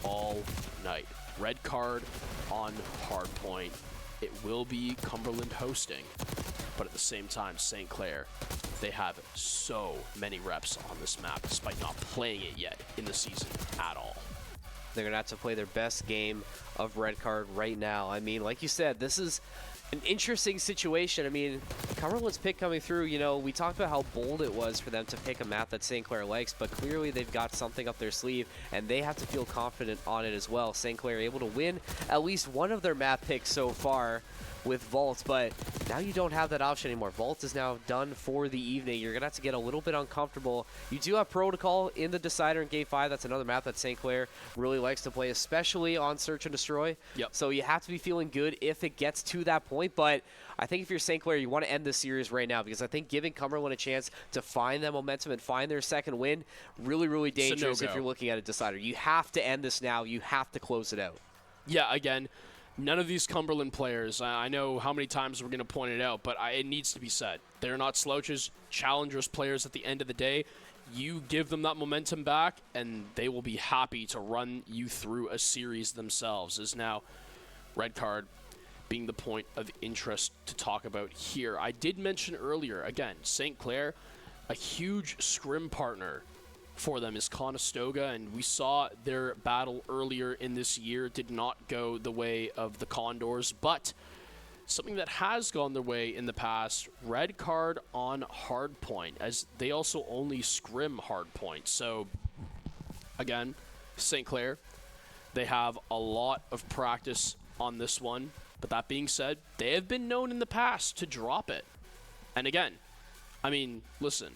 all night. Red card on Hardpoint. It will be Cumberland hosting, but at the same time, St. Clair, they have so many reps on this map despite not playing it yet in the season at all. They're going to have to play their best game of Red Card right now. I mean, like you said, this is an interesting situation. I mean, Cumberland's pick coming through, you know, we talked about how bold it was for them to pick a map that St. Clair likes, but clearly they've got something up their sleeve, and they have to feel confident on it as well. St. Clair able to win at least one of their map picks so far with Vault, but now you don't have that option anymore. Vault is now done for the evening. You're going to have to get a little bit uncomfortable. You do have Protocol in the Decider in Game 5. That's another map that St. Clair really likes to play, especially on Search and Destroy. Yep. So you have to be feeling good if it gets to that point, but I think if you're St. Clair, you want to end this series right now, because I think giving Cumberland a chance to find that momentum and find their second win, really, really dangerous if you're looking at a Decider. You have to end this now. You have to close it out. Yeah, again, none of these Cumberland players, I know how many times we're going to point it out, but it needs to be said. They're not slouches, challengers players at the end of the day. You give them that momentum back, and they will be happy to run you through a series themselves. Is now Red Card being the point of interest to talk about here. I did mention earlier, again, St. Clair, a huge scrim partner for them is Conestoga, and we saw their battle earlier in this year did not go the way of the Condors, but something that has gone their way in the past, Red Card on Hardpoint, as they also only scrim Hardpoint. So, again, St. Clair, they have a lot of practice on this one, but that being said, they have been known in the past to drop it. And again, I mean, listen,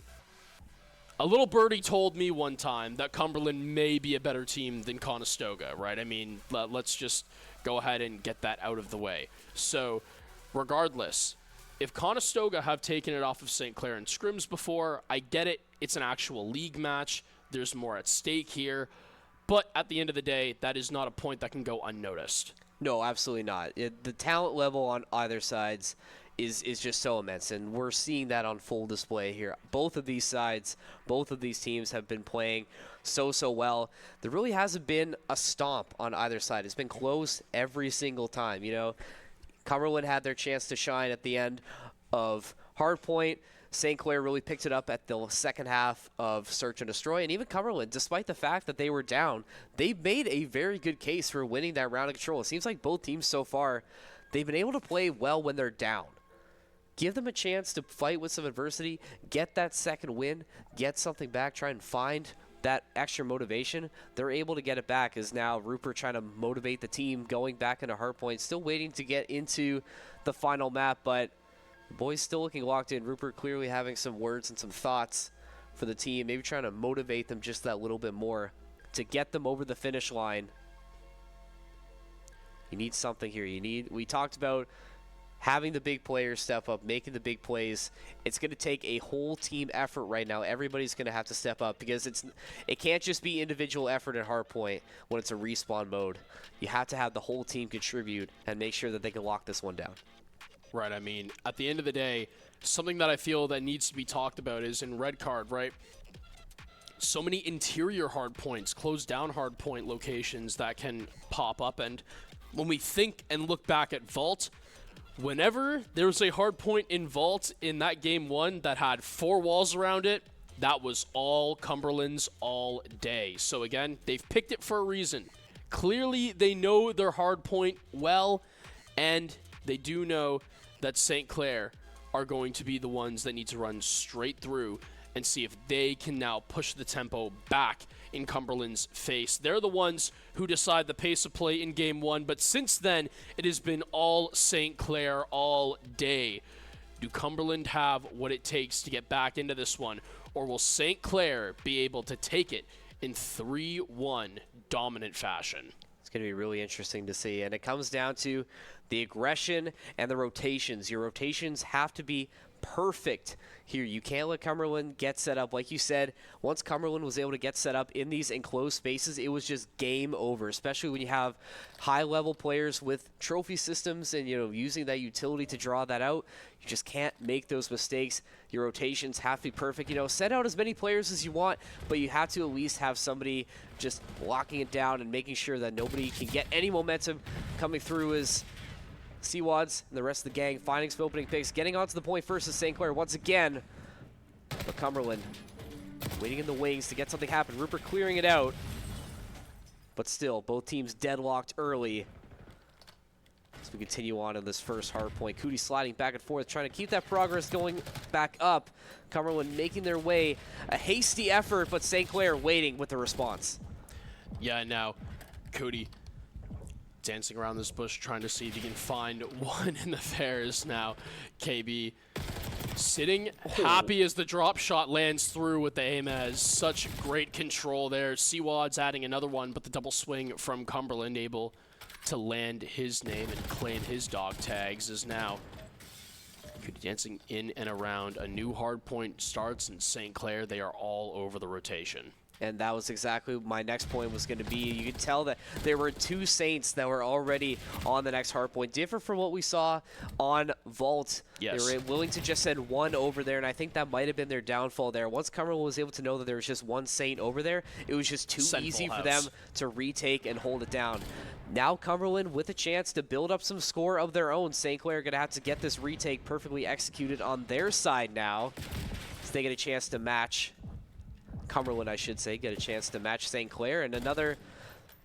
a little birdie told me one time that Cumberland may be a better team than Conestoga, right? I mean, let's just go ahead and get that out of the way. So, regardless, if Conestoga have taken it off of St. Clair in scrims before, I get it. It's an actual league match. There's more at stake here. But at the end of the day, that is not a point that can go unnoticed. No, absolutely not. The talent level on either sides is just so immense, and we're seeing that on full display here. Both of these sides, both of these teams have been playing so well. There really hasn't been a stomp on either side. It's been close every single time. You know, Cumberland had their chance to shine at the end of Hardpoint. St. Clair really picked it up at the second half of Search and Destroy, and even Cumberland, despite the fact that they were down, they made a very good case for winning that round of control. It seems like both teams so far, they've been able to play well when they're down. Give them a chance to fight with some adversity, get that second win, get something back, try and find that extra motivation. They're able to get it back as now Rupert trying to motivate the team going back into Hardpoint, still waiting to get into the final map, but the boys still looking locked in. Rupert clearly having some words and some thoughts for the team, maybe trying to motivate them just that little bit more to get them over the finish line. You need something here. We talked about having the big players step up, making the big plays. It's going to take a whole team effort right now. Everybody's going to have to step up because it can't just be individual effort at Hardpoint when it's a respawn mode. You have to have the whole team contribute and make sure that they can lock this one down. Right, I mean, at the end of the day, something that I feel that needs to be talked about is in red card, right? So many interior hard points, closed down hard point locations that can pop up, and when we think and look back at Vault, whenever there was a hard point in Vault in that game 1 that had 4 walls around it, that was all Cumberland's all day. So again, they've picked it for a reason. Clearly, they know their hard point well, and they do know that St. Clair are going to be the ones that need to run straight through and see if they can now push the tempo back in Cumberland's face. They're the ones who decide the pace of play in game 1, but since then, it has been all St. Clair all day. Do Cumberland have what it takes to get back into this one, or will St. Clair be able to take it in 3-1 dominant fashion? It's going to be really interesting to see, and it comes down to the aggression and the rotations. Your rotations have to be perfect here. You can't let Cumberland get set up. Like you said, once Cumberland was able to get set up in these enclosed spaces, it was just game over, especially when you have high-level players with trophy systems and, you know, using that utility to draw that out. You just can't make those mistakes. Your rotations have to be perfect. You know, send out as many players as you want, but you have to at least have somebody just locking it down and making sure that nobody can get any momentum coming through as Seawads and the rest of the gang finding some opening picks, getting onto the point first is St. Clair once again. But Cumberland waiting in the wings to get something happen. Rupert clearing it out. But still, both teams deadlocked early. As we continue on in this first hard point. Cootie sliding back and forth, trying to keep that progress going back up. Cumberland making their way. A hasty effort, but St. Clair waiting with the response. Yeah, now Cody dancing around this bush, trying to see if he can find one in the fairs. Now, KB sitting happy as the drop shot lands through with the aim. Has such great control there. Seawad's adding another one, but the double swing from Cumberland able to land his name and claim his dog tags is now dancing in and around. A new hard point starts in St. Clair. They are all over the rotation. And that was exactly my next point was going to be. You could tell that there were 2 Saints that were already on the next hard point. Different from what we saw on Vault. Yes. They were willing to just send one over there, and I think that might have been their downfall there. Once Cumberland was able to know that there was just one Saint over there, it was just too easy for them to retake and hold it down. Now Cumberland with a chance to build up some score of their own. St. Clair are going to have to get this retake perfectly executed on their side now, so they get a chance to match Cumberland, I should say, get a chance to match St. Clair, and another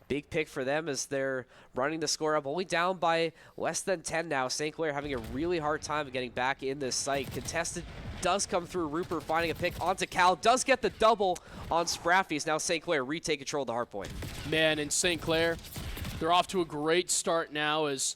big pick for them as they're running the score up, only down by less than 10 now. St. Clair having a really hard time getting back in this site. Contested does come through. Rupert finding a pick onto Cal, does get the double on Spraffy's. Now St. Clair retake control of the hard point. Man, in St. Clair, they're off to a great start now as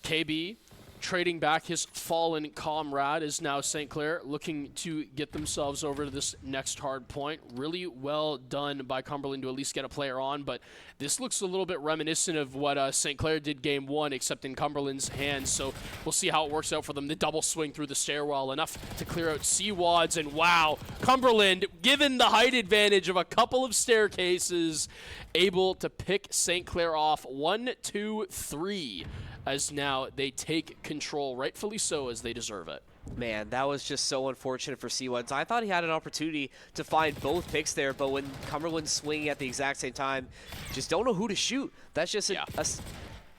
KB trading back his fallen comrade is now St. Clair looking to get themselves over to this next hard point. Really well done by Cumberland to at least get a player on, but this looks a little bit reminiscent of what St. Clair did game 1, except in Cumberland's hands, so we'll see how it works out for them. The double swing through the stairwell, enough to clear out Seawads, and wow, Cumberland, given the height advantage of a couple of staircases, able to pick St. Clair off 1-2-3 as now they take control, rightfully so, as they deserve it. Man, that was just so unfortunate for C1s. I thought he had an opportunity to find both picks there, but when Cumberland's swinging at the exact same time, just don't know who to shoot. That's just a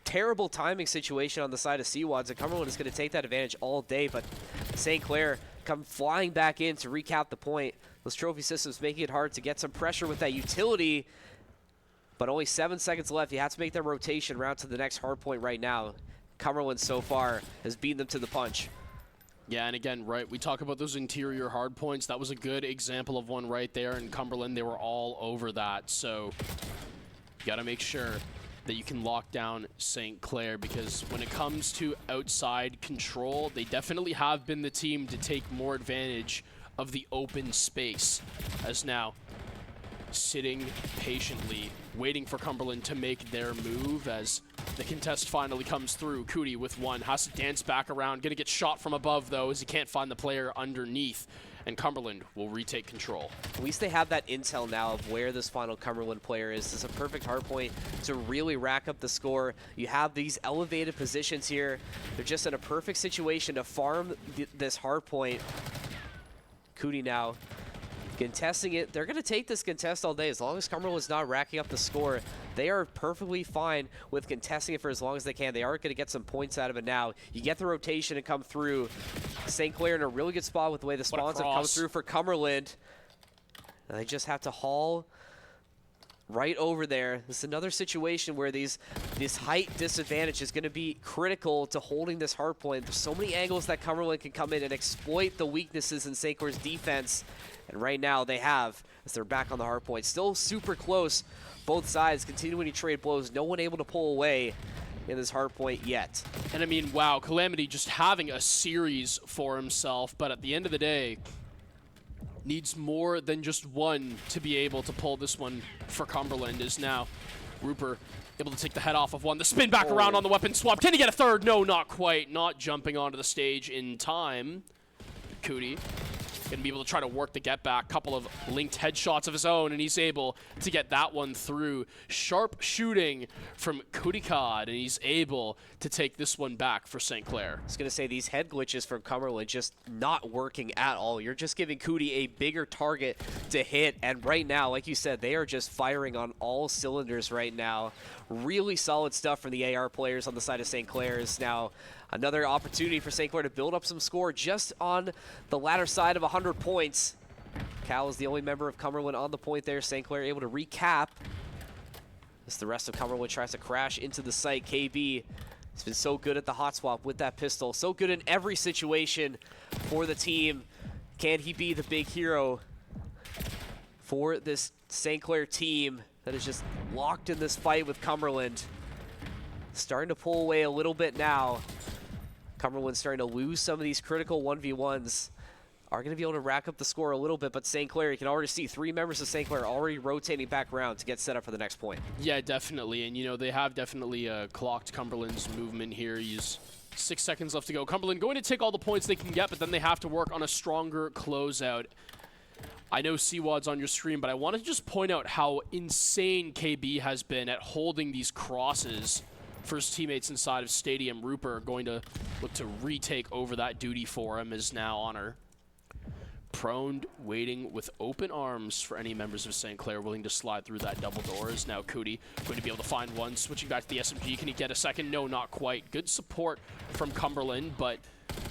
terrible timing situation on the side of C1s, and Cumberland is going to take that advantage all day, but St. Clair come flying back in to recap the point. Those trophy systems making it hard to get some pressure with that utility, but only 7 seconds left. You have to make their rotation route to the next hard point right now. Cumberland so far has beaten them to the punch. Yeah, and again, right, we talk about those interior hard points. That was a good example of one right there. In Cumberland, they were all over that. So you got to make sure that you can lock down St. Clair, because when it comes to outside control, they definitely have been the team to take more advantage of the open space, as now sitting patiently, waiting for Cumberland to make their move as the contest finally comes through. Cootie with one, has to dance back around, gonna get shot from above though, as he can't find the player underneath, and Cumberland will retake control. At least they have that intel now of where this final Cumberland player is. It's a perfect hard point to really rack up the score. You have these elevated positions here. They're just in a perfect situation to farm this hard point. Cootie now contesting it. They're going to take this contest all day. As long as Cumberland's not racking up the score, they are perfectly fine with contesting it for as long as they can. They are going to get some points out of it now. You get the rotation and come through. St. Clair in a really good spot with the way the spawns have come through for Cumberland. And they just have to haul right over there. This is another situation where this height disadvantage is going to be critical to holding this hard point. There's so many angles that Cumberland can come in and exploit the weaknesses in St. Clair's defense. And right now they have, as they're back on the hard point. Still super close. Both sides continuing to trade blows. No one able to pull away in this hard point yet. And I mean, wow, Calamity just having a series for himself, but at the end of the day, needs more than just one to be able to pull this one for Cumberland. Is now Rupert able to take the head off of one. The spin back around on the weapon swap. Can he get a third? No, not quite. Not jumping onto the stage in time. Cootie going to be able to try to work the get back. Couple of linked headshots of his own, and he's able to get that one through. Sharp shooting from Cootie Cod, and he's able to take this one back for St. Clair. I was going to say, these head glitches from Cumberland just not working at all. You're just giving Cootie a bigger target to hit, and right now, like you said, they are just firing on all cylinders right now. Really solid stuff from the AR players on the side of St. Clair's. Now, another opportunity for St. Clair to build up some score just on the latter side of 100 points. Cal is the only member of Cumberland on the point there. St. Clair able to recap as the rest of Cumberland tries to crash into the site. KB has been so good at the hot swap with that pistol. So good in every situation for the team. Can he be the big hero for this St. Clair team that is just locked in this fight with Cumberland? Starting to pull away a little bit now. Cumberland's starting to lose some of these critical 1v1s. Are going to be able to rack up the score a little bit, but St. Clair, you can already see 3 members of St. Clair already rotating back around to get set up for the next point. Yeah, definitely. And, you know, they have definitely clocked Cumberland's movement here. He's 6 seconds left to go. Cumberland going to take all the points they can get, but then they have to work on a stronger closeout. I know CWAD's on your screen, but I want to just point out how insane KB has been at holding these crosses for his teammates inside of Stadium. Rupert going to look to retake over that duty for him is now Honor. Prone, waiting with open arms for any members of St. Clair willing to slide through that double door. Is now Cootie going to be able to find one. Switching back to the SMG. Can he get a second? No, not quite. Good support from Cumberland, but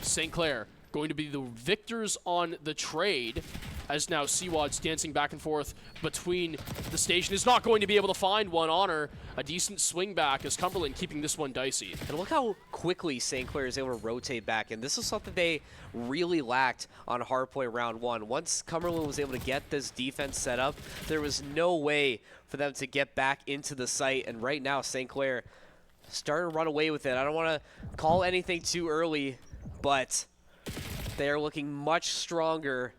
St. Clair going to be the victors on the trade, as now CWAD's dancing back and forth between the station. Is not going to be able to find one. Honor, a decent swing back as Cumberland keeping this one dicey. And look how quickly St. Clair is able to rotate back, and this is something they really lacked on hardpoint round 1. Once Cumberland was able to get this defense set up, there was no way for them to get back into the site, and right now St. Clair starting to run away with it. I don't want to call anything too early, but they are looking much stronger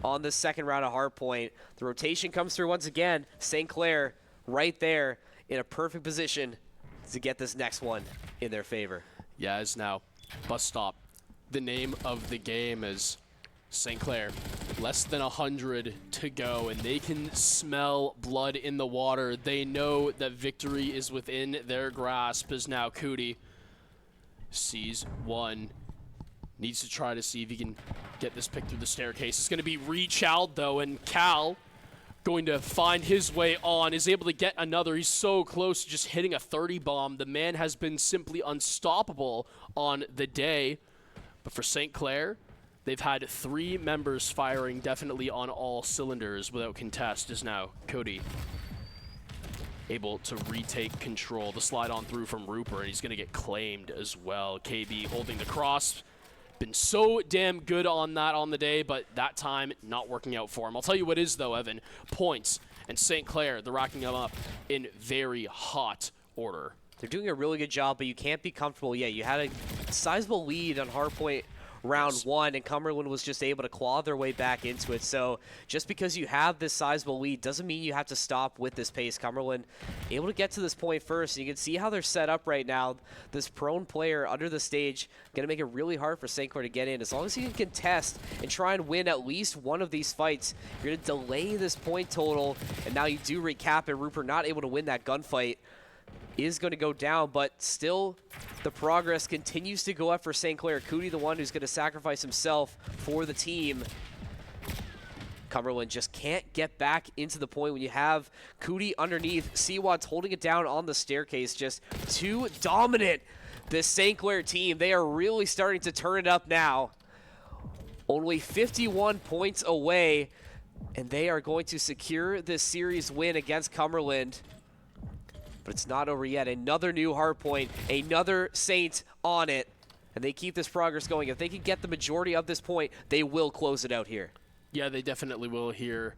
on the second round of hardpoint. The rotation comes through once again. St. Clair right there in a perfect position to get this next one in their favor. Yeah, as now Bus Stop, the name of the game, is St. Clair Less than 100 to go, and they can smell blood in the water. They know that victory is within their grasp as now Cootie sees one. Needs to try to see if he can get this pick through the staircase. It's going to be reach out, though, and Cal going to find his way on, is able to get another. He's so close to just hitting a 30 bomb. The man has been simply unstoppable on the day. But for St. Clair, they've had 3 members firing definitely on all cylinders without contest. Is now Cody able to retake control. The slide on through from Rupert, and he's going to get claimed as well. KB holding the cross. Been so damn good on that on the day, but that time not working out for him. I'll tell you what is, though, Evan. Points and St. Clair, they're racking them up in very hot order. They're doing a really good job, but you can't be comfortable yet. You had a sizable lead on hardpoint round 1, and Cumberland was just able to claw their way back into it. So just because you have this sizable lead doesn't mean you have to stop with this pace. Cumberland able to get to this point first, and you can see how they're set up right now. This prone player under the stage going to make it really hard for St. Clair to get in. As long as you can contest and try and win at least one of these fights, you're going to delay this point total, and now you do recap it. Rupert not able to win that gunfight is going to go down, but still the progress continues to go up for St. Clair. Cootie, the one who's going to sacrifice himself for the team. Cumberland just can't get back into the point when you have Cootie underneath. Seawad's holding it down on the staircase, just too dominant. This St. Clair team, they are really starting to turn it up now. Only 51 points away, and they are going to secure this series win against Cumberland. But it's not over yet. Another new hard point, another Saint on it, and they keep this progress going. If they can get the majority of this point, they will close it out here. Yeah, they definitely will here,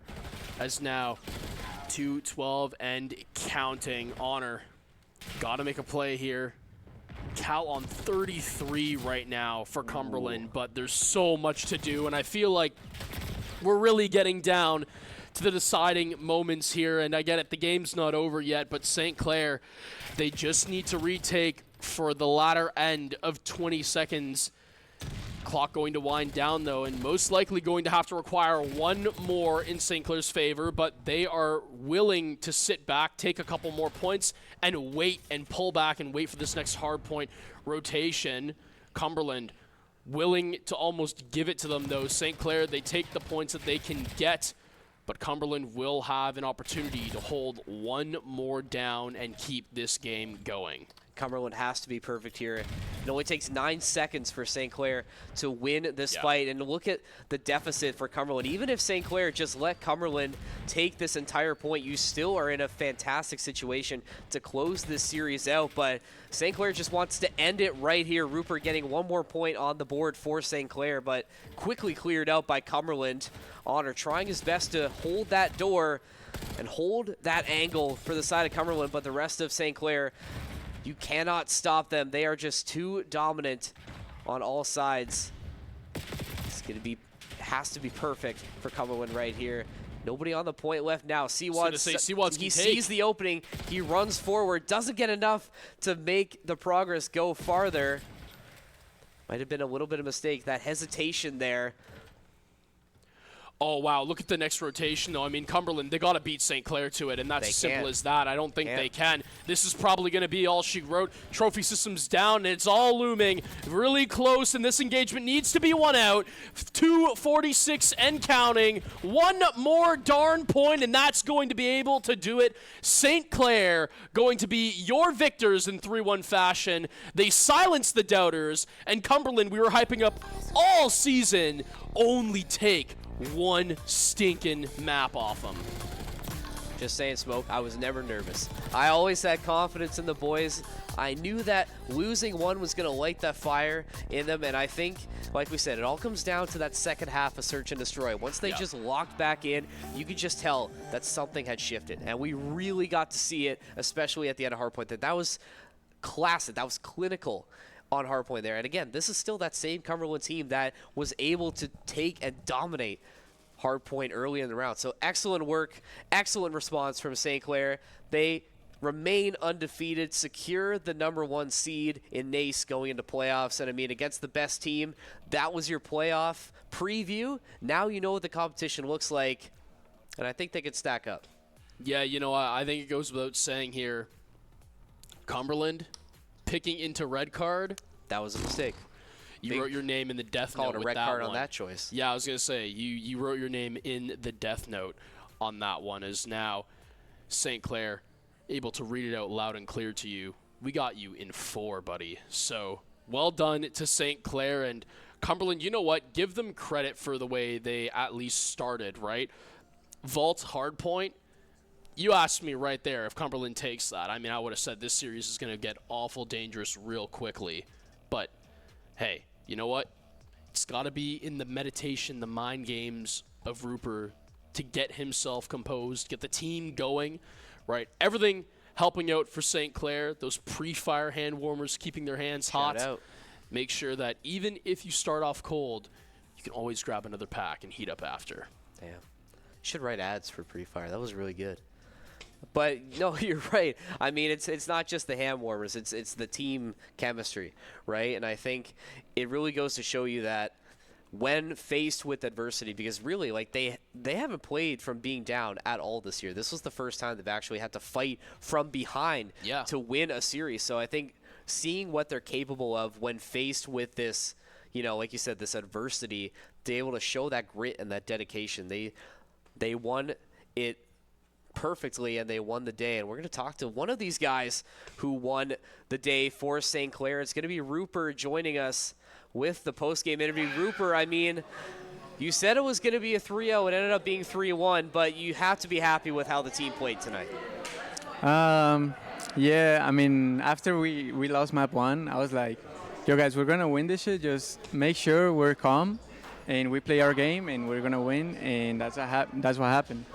as now 2-12 and counting. Honor, got to make a play here. Cal on 33 right now for Cumberland, but there's so much to do, and I feel like we're really getting down to the deciding moments here, and I get it, the game's not over yet, but St. Clair, they just need to retake for the latter end of 20 seconds. Clock going to wind down, though, and most likely going to have to require one more in St. Clair's favor, but they are willing to sit back, take a couple more points, and wait and pull back and wait for this next hard point rotation. Cumberland willing to almost give it to them, though. St. Clair, they take the points that they can get, but Cumberland will have an opportunity to hold one more down and keep this game going. Cumberland has to be perfect here. It only takes 9 seconds for St. Clair to win this fight. And look at the deficit for Cumberland. Even if St. Clair just let Cumberland take this entire point, you still are in a fantastic situation to close this series out. But St. Clair just wants to end it right here. Rupert getting one more point on the board for St. Clair, but quickly cleared out by Cumberland. Honor trying his best to hold that door and hold that angle for the side of Cumberland, but the rest of St. Clair, you cannot stop them. They are just too dominant on all sides. It's going to be, has to be perfect for Cumberland right here. Nobody on the point left now. Seawad's he sees the opening. He runs forward. Doesn't get enough to make the progress go farther. Might have been a little bit of a mistake. That hesitation there. Oh, wow. Look at the next rotation, though. I mean, Cumberland, they got to beat St. Clair to it, and that's as simple as that. I don't think they can. This is probably going to be all she wrote. Trophy system's down, and it's all looming. Really close, and this engagement needs to be won out. 2:46 and counting. One more darn point, and that's going to be able to do it. St. Clair going to be your victors in 3-1 fashion. They silenced the doubters, and Cumberland, we were hyping up all season, only take one stinking map off them. Just saying, Smoke, I was never nervous. I always had confidence in the boys. I knew that losing one was going to light that fire in them, and I think, like we said, it all comes down to that second half of Search and Destroy. Once they just locked back in, you could just tell that something had shifted, and we really got to see it, especially at the end of Hardpoint. That was classic. That was clinical on Hardpoint there. And again, this is still that same Cumberland team that was able to take and dominate Hardpoint early in the round. So excellent work, excellent response from St. Clair. They remain undefeated, secure the #1 seed in NACE going into playoffs. And I mean, against the best team, that was your playoff preview. Now you know what the competition looks like, and I think they could stack up. Yeah, I think it goes without saying here, Cumberland picking into red card. That was a mistake. You wrote your name in the death note Called a with red that card one. on that choice. Yeah, I was going to say, you wrote your name in the death note on that one, as now St. Clair able to read it out loud and clear to you. We got you in 4, buddy. So well done to St. Clair. And Cumberland, you know what? Give them credit for the way they at least started, right? Vault hardpoint. You asked me right there if Cumberland takes that. I mean, I would have said this series is going to get awful dangerous real quickly. But, hey, you know what? It's got to be in the meditation, the mind games of Rupert to get himself composed, get the team going, right? Everything helping out for St. Clair, those pre-fire hand warmers keeping their hands hot. Shout out. Make sure that even if you start off cold, you can always grab another pack and heat up after. Damn. Should write ads for pre-fire. That was really good. But no, you're right. I mean, it's not just the hand warmers. It's the team chemistry, right? And I think it really goes to show you that when faced with adversity, because really, like they haven't played from being down at all this year. This was the first time they've actually had to fight from behind to win a series. So I think seeing what they're capable of when faced with this, like you said, this adversity, they're able to show that grit and that dedication. They won it perfectly, and they won the day. And we're going to talk to one of these guys who won the day for St. Clair. It's going to be Rupert joining us with the post-game interview. Rupert, I mean, you said it was going to be a 3-0. It ended up being 3-1, but you have to be happy with how the team played tonight. Yeah, I mean, after we lost map 1, I was like, yo guys, we're going to win this shit. Just make sure we're calm and we play our game and we're going to win. And that's what happened.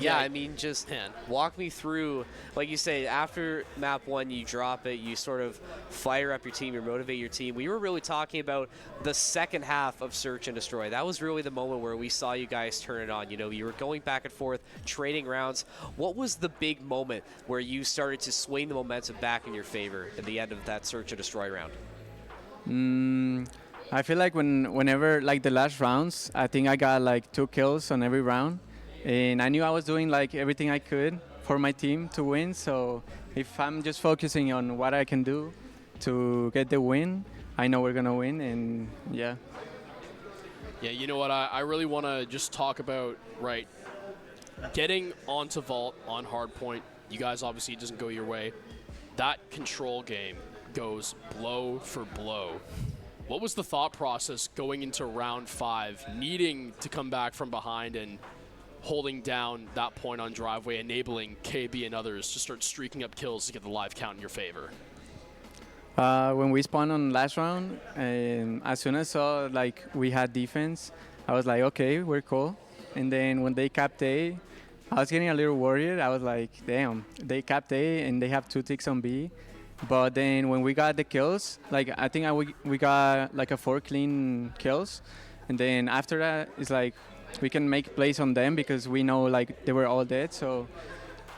Yeah, I mean, just walk me through, like you say, after map 1, you drop it, you sort of fire up your team, you motivate your team. We were really talking about the second half of Search and Destroy. That was really the moment where we saw you guys turn it on. You were going back and forth, trading rounds. What was the big moment where you started to swing the momentum back in your favor at the end of that Search and Destroy round? I feel like whenever, like the last rounds, I think I got like 2 kills on every round. And I knew I was doing like everything I could for my team to win. So if I'm just focusing on what I can do to get the win, I know we're gonna win. And yeah. Yeah, you know what? I really want to just talk about getting onto Vault on hardpoint. You guys obviously it doesn't go your way. That control game goes blow for blow. What was the thought process going into round 5, needing to come back from behind and holding down that point on driveway, enabling KB and others to start streaking up kills to get the live count in your favor? When we spawned on last round, as soon as I saw like we had defense, I was like, okay, we're cool. And then when they capped A, I was getting a little worried. I was like, damn, they capped A and they have 2 ticks on B. But then when we got the kills, like I think we got like a 4 clean kills. And then after that, it's like, we can make plays on them because we know like they were all dead. So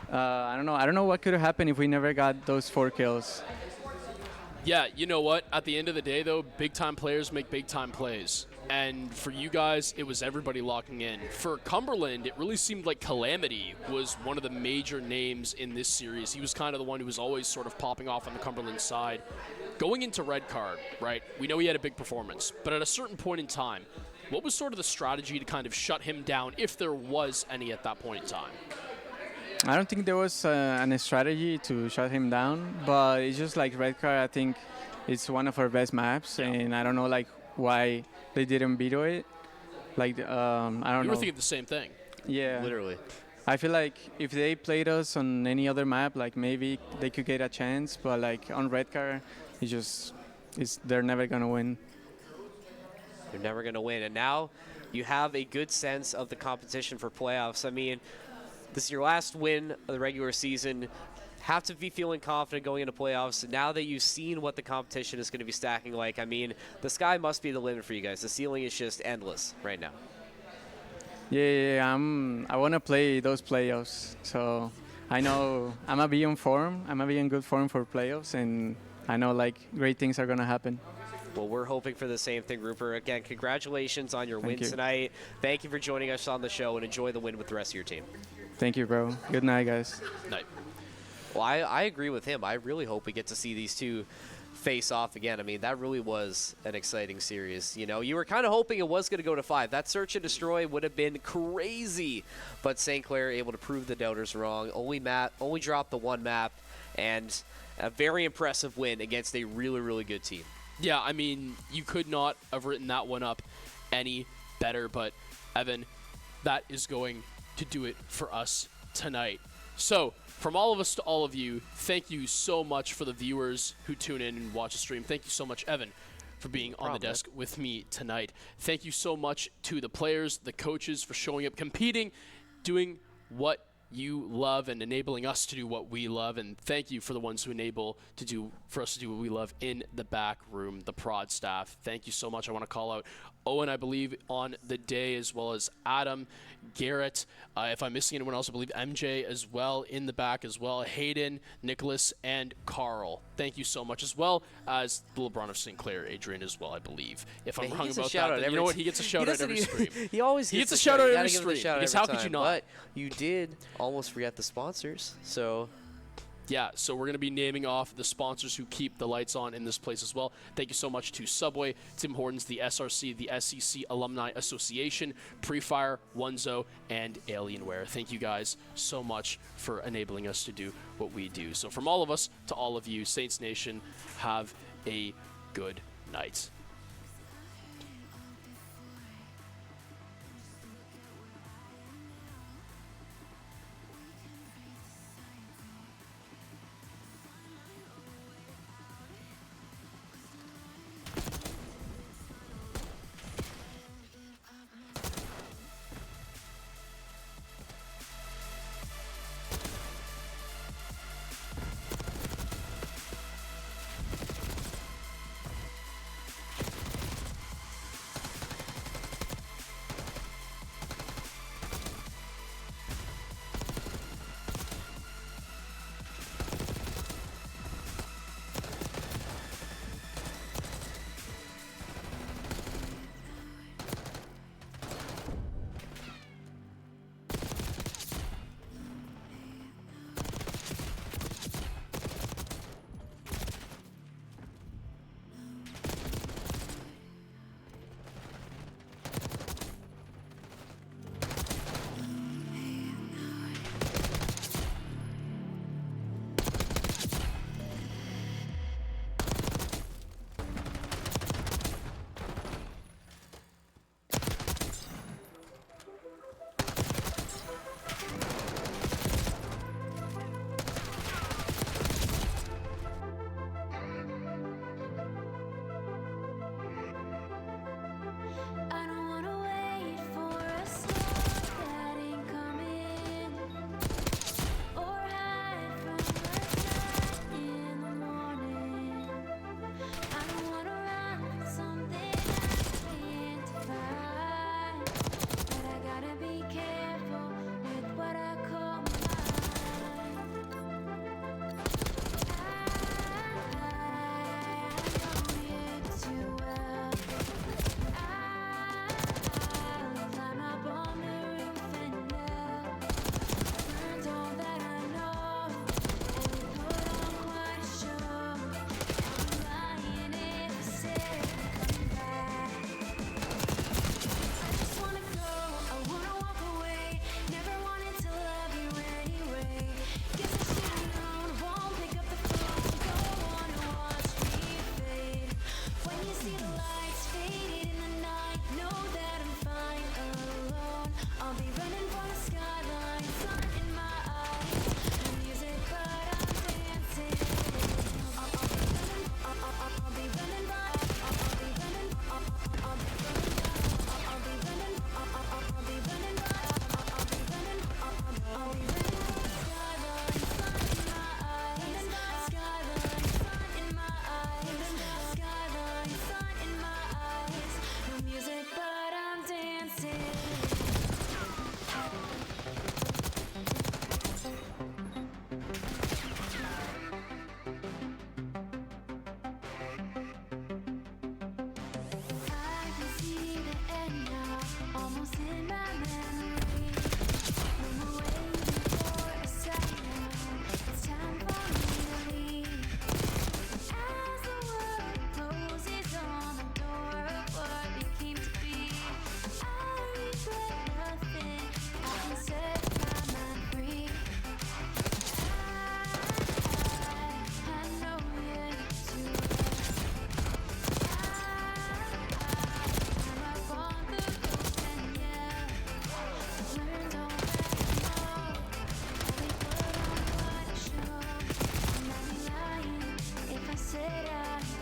I don't know what could have happened if we never got those 4 kills. Yeah, you know what? At the end of the day, though, big-time players make big-time plays. And for you guys, it was everybody locking in. For Cumberland, it really seemed like Calamity was one of the major names in this series. He was kind of the one who was always sort of popping off on the Cumberland side. Going into red card, right, we know he had a big performance. But at a certain point in time, what was sort of the strategy to kind of shut him down, if there was any at that point in time? I don't think there was a strategy to shut him down, but it's just like red card. I think it's one of our best maps, and I don't know like why they didn't veto it. Like I don't know. You were thinking the same thing. Yeah. Literally. I feel like if they played us on any other map, like maybe they could get a chance, but like on red card, they're never gonna win. They're never going to win. And now you have a good sense of the competition for playoffs. I mean, this is your last win of the regular season. Have to be feeling confident going into playoffs. Now that you've seen what the competition is going to be stacking like, I mean, the sky must be the limit for you guys. The ceiling is just endless right now. Yeah, I want to play those playoffs. So I know I'm gonna be on form. I'm gonna be in good form for playoffs, and I know like great things are gonna happen. Well, we're hoping for the same thing, Rupert. Again, congratulations on your win you. tonight. Thank you for joining us on the show, and enjoy the win with the rest of your team. Thank you, bro. Good night, guys. Night. Well, I agree with him. I really hope we get to see these two face off again. I mean, that really was an exciting series. You know, you were kind of hoping it was going to go to 5. That search and destroy would have been crazy, but St. Clair able to prove the doubters wrong. Only dropped the one map, and a very impressive win against a really, really good team. Yeah, I mean, you could not have written that one up any better, but Evan, that is going to do it for us tonight. So, from all of us to all of you, thank you so much for the viewers who tune in and watch the stream. Thank you so much, Evan, for being on the desk with me tonight. Thank you so much to the players, the coaches for showing up, competing, doing what you love and enabling us to do what we love. And thank you for the ones who enable for us to do what we love in the back room, the prod staff. Thank you so much. I want to call out Owen, I believe, on the day, as well as Adam, Garrett. If I'm missing anyone else, I believe MJ as well in the back as well. Hayden, Nicholas, and Carl. Thank you so much, as well as the LeBron of St. Clair, Adrian, as well, I believe. If I'm wrong about that, then you know what? He gets a shout out every stream. He always gets a shout out every stream. stream. Because how could you not? But you did almost forget the sponsors, so... Yeah, so we're going to be naming off the sponsors who keep the lights on in this place as well. Thank you so much to Subway, Tim Hortons, the SRC, the SEC Alumni Association, Prefire, Onezo, and Alienware. Thank you guys so much for enabling us to do what we do. So from all of us to all of you, Saints Nation, have a good night.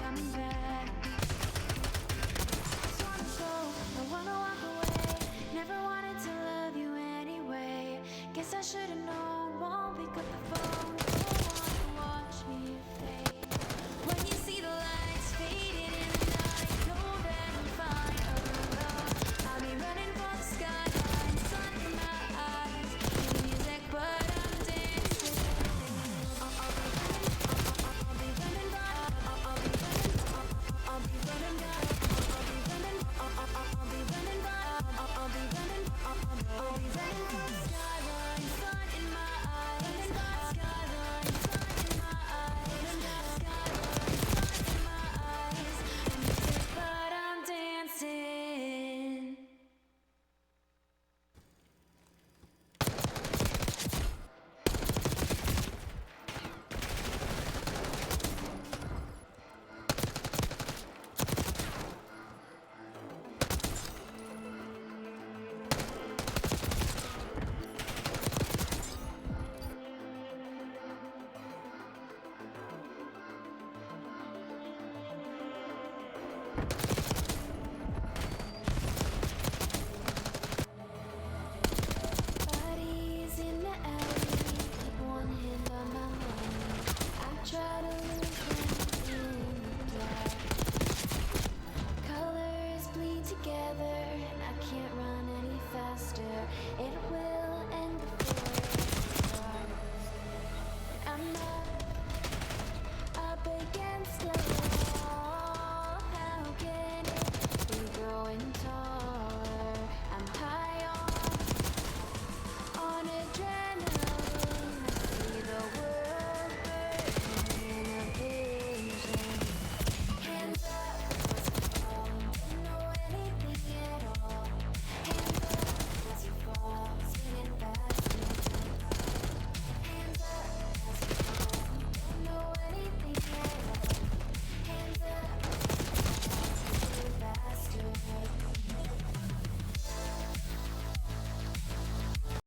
coming back.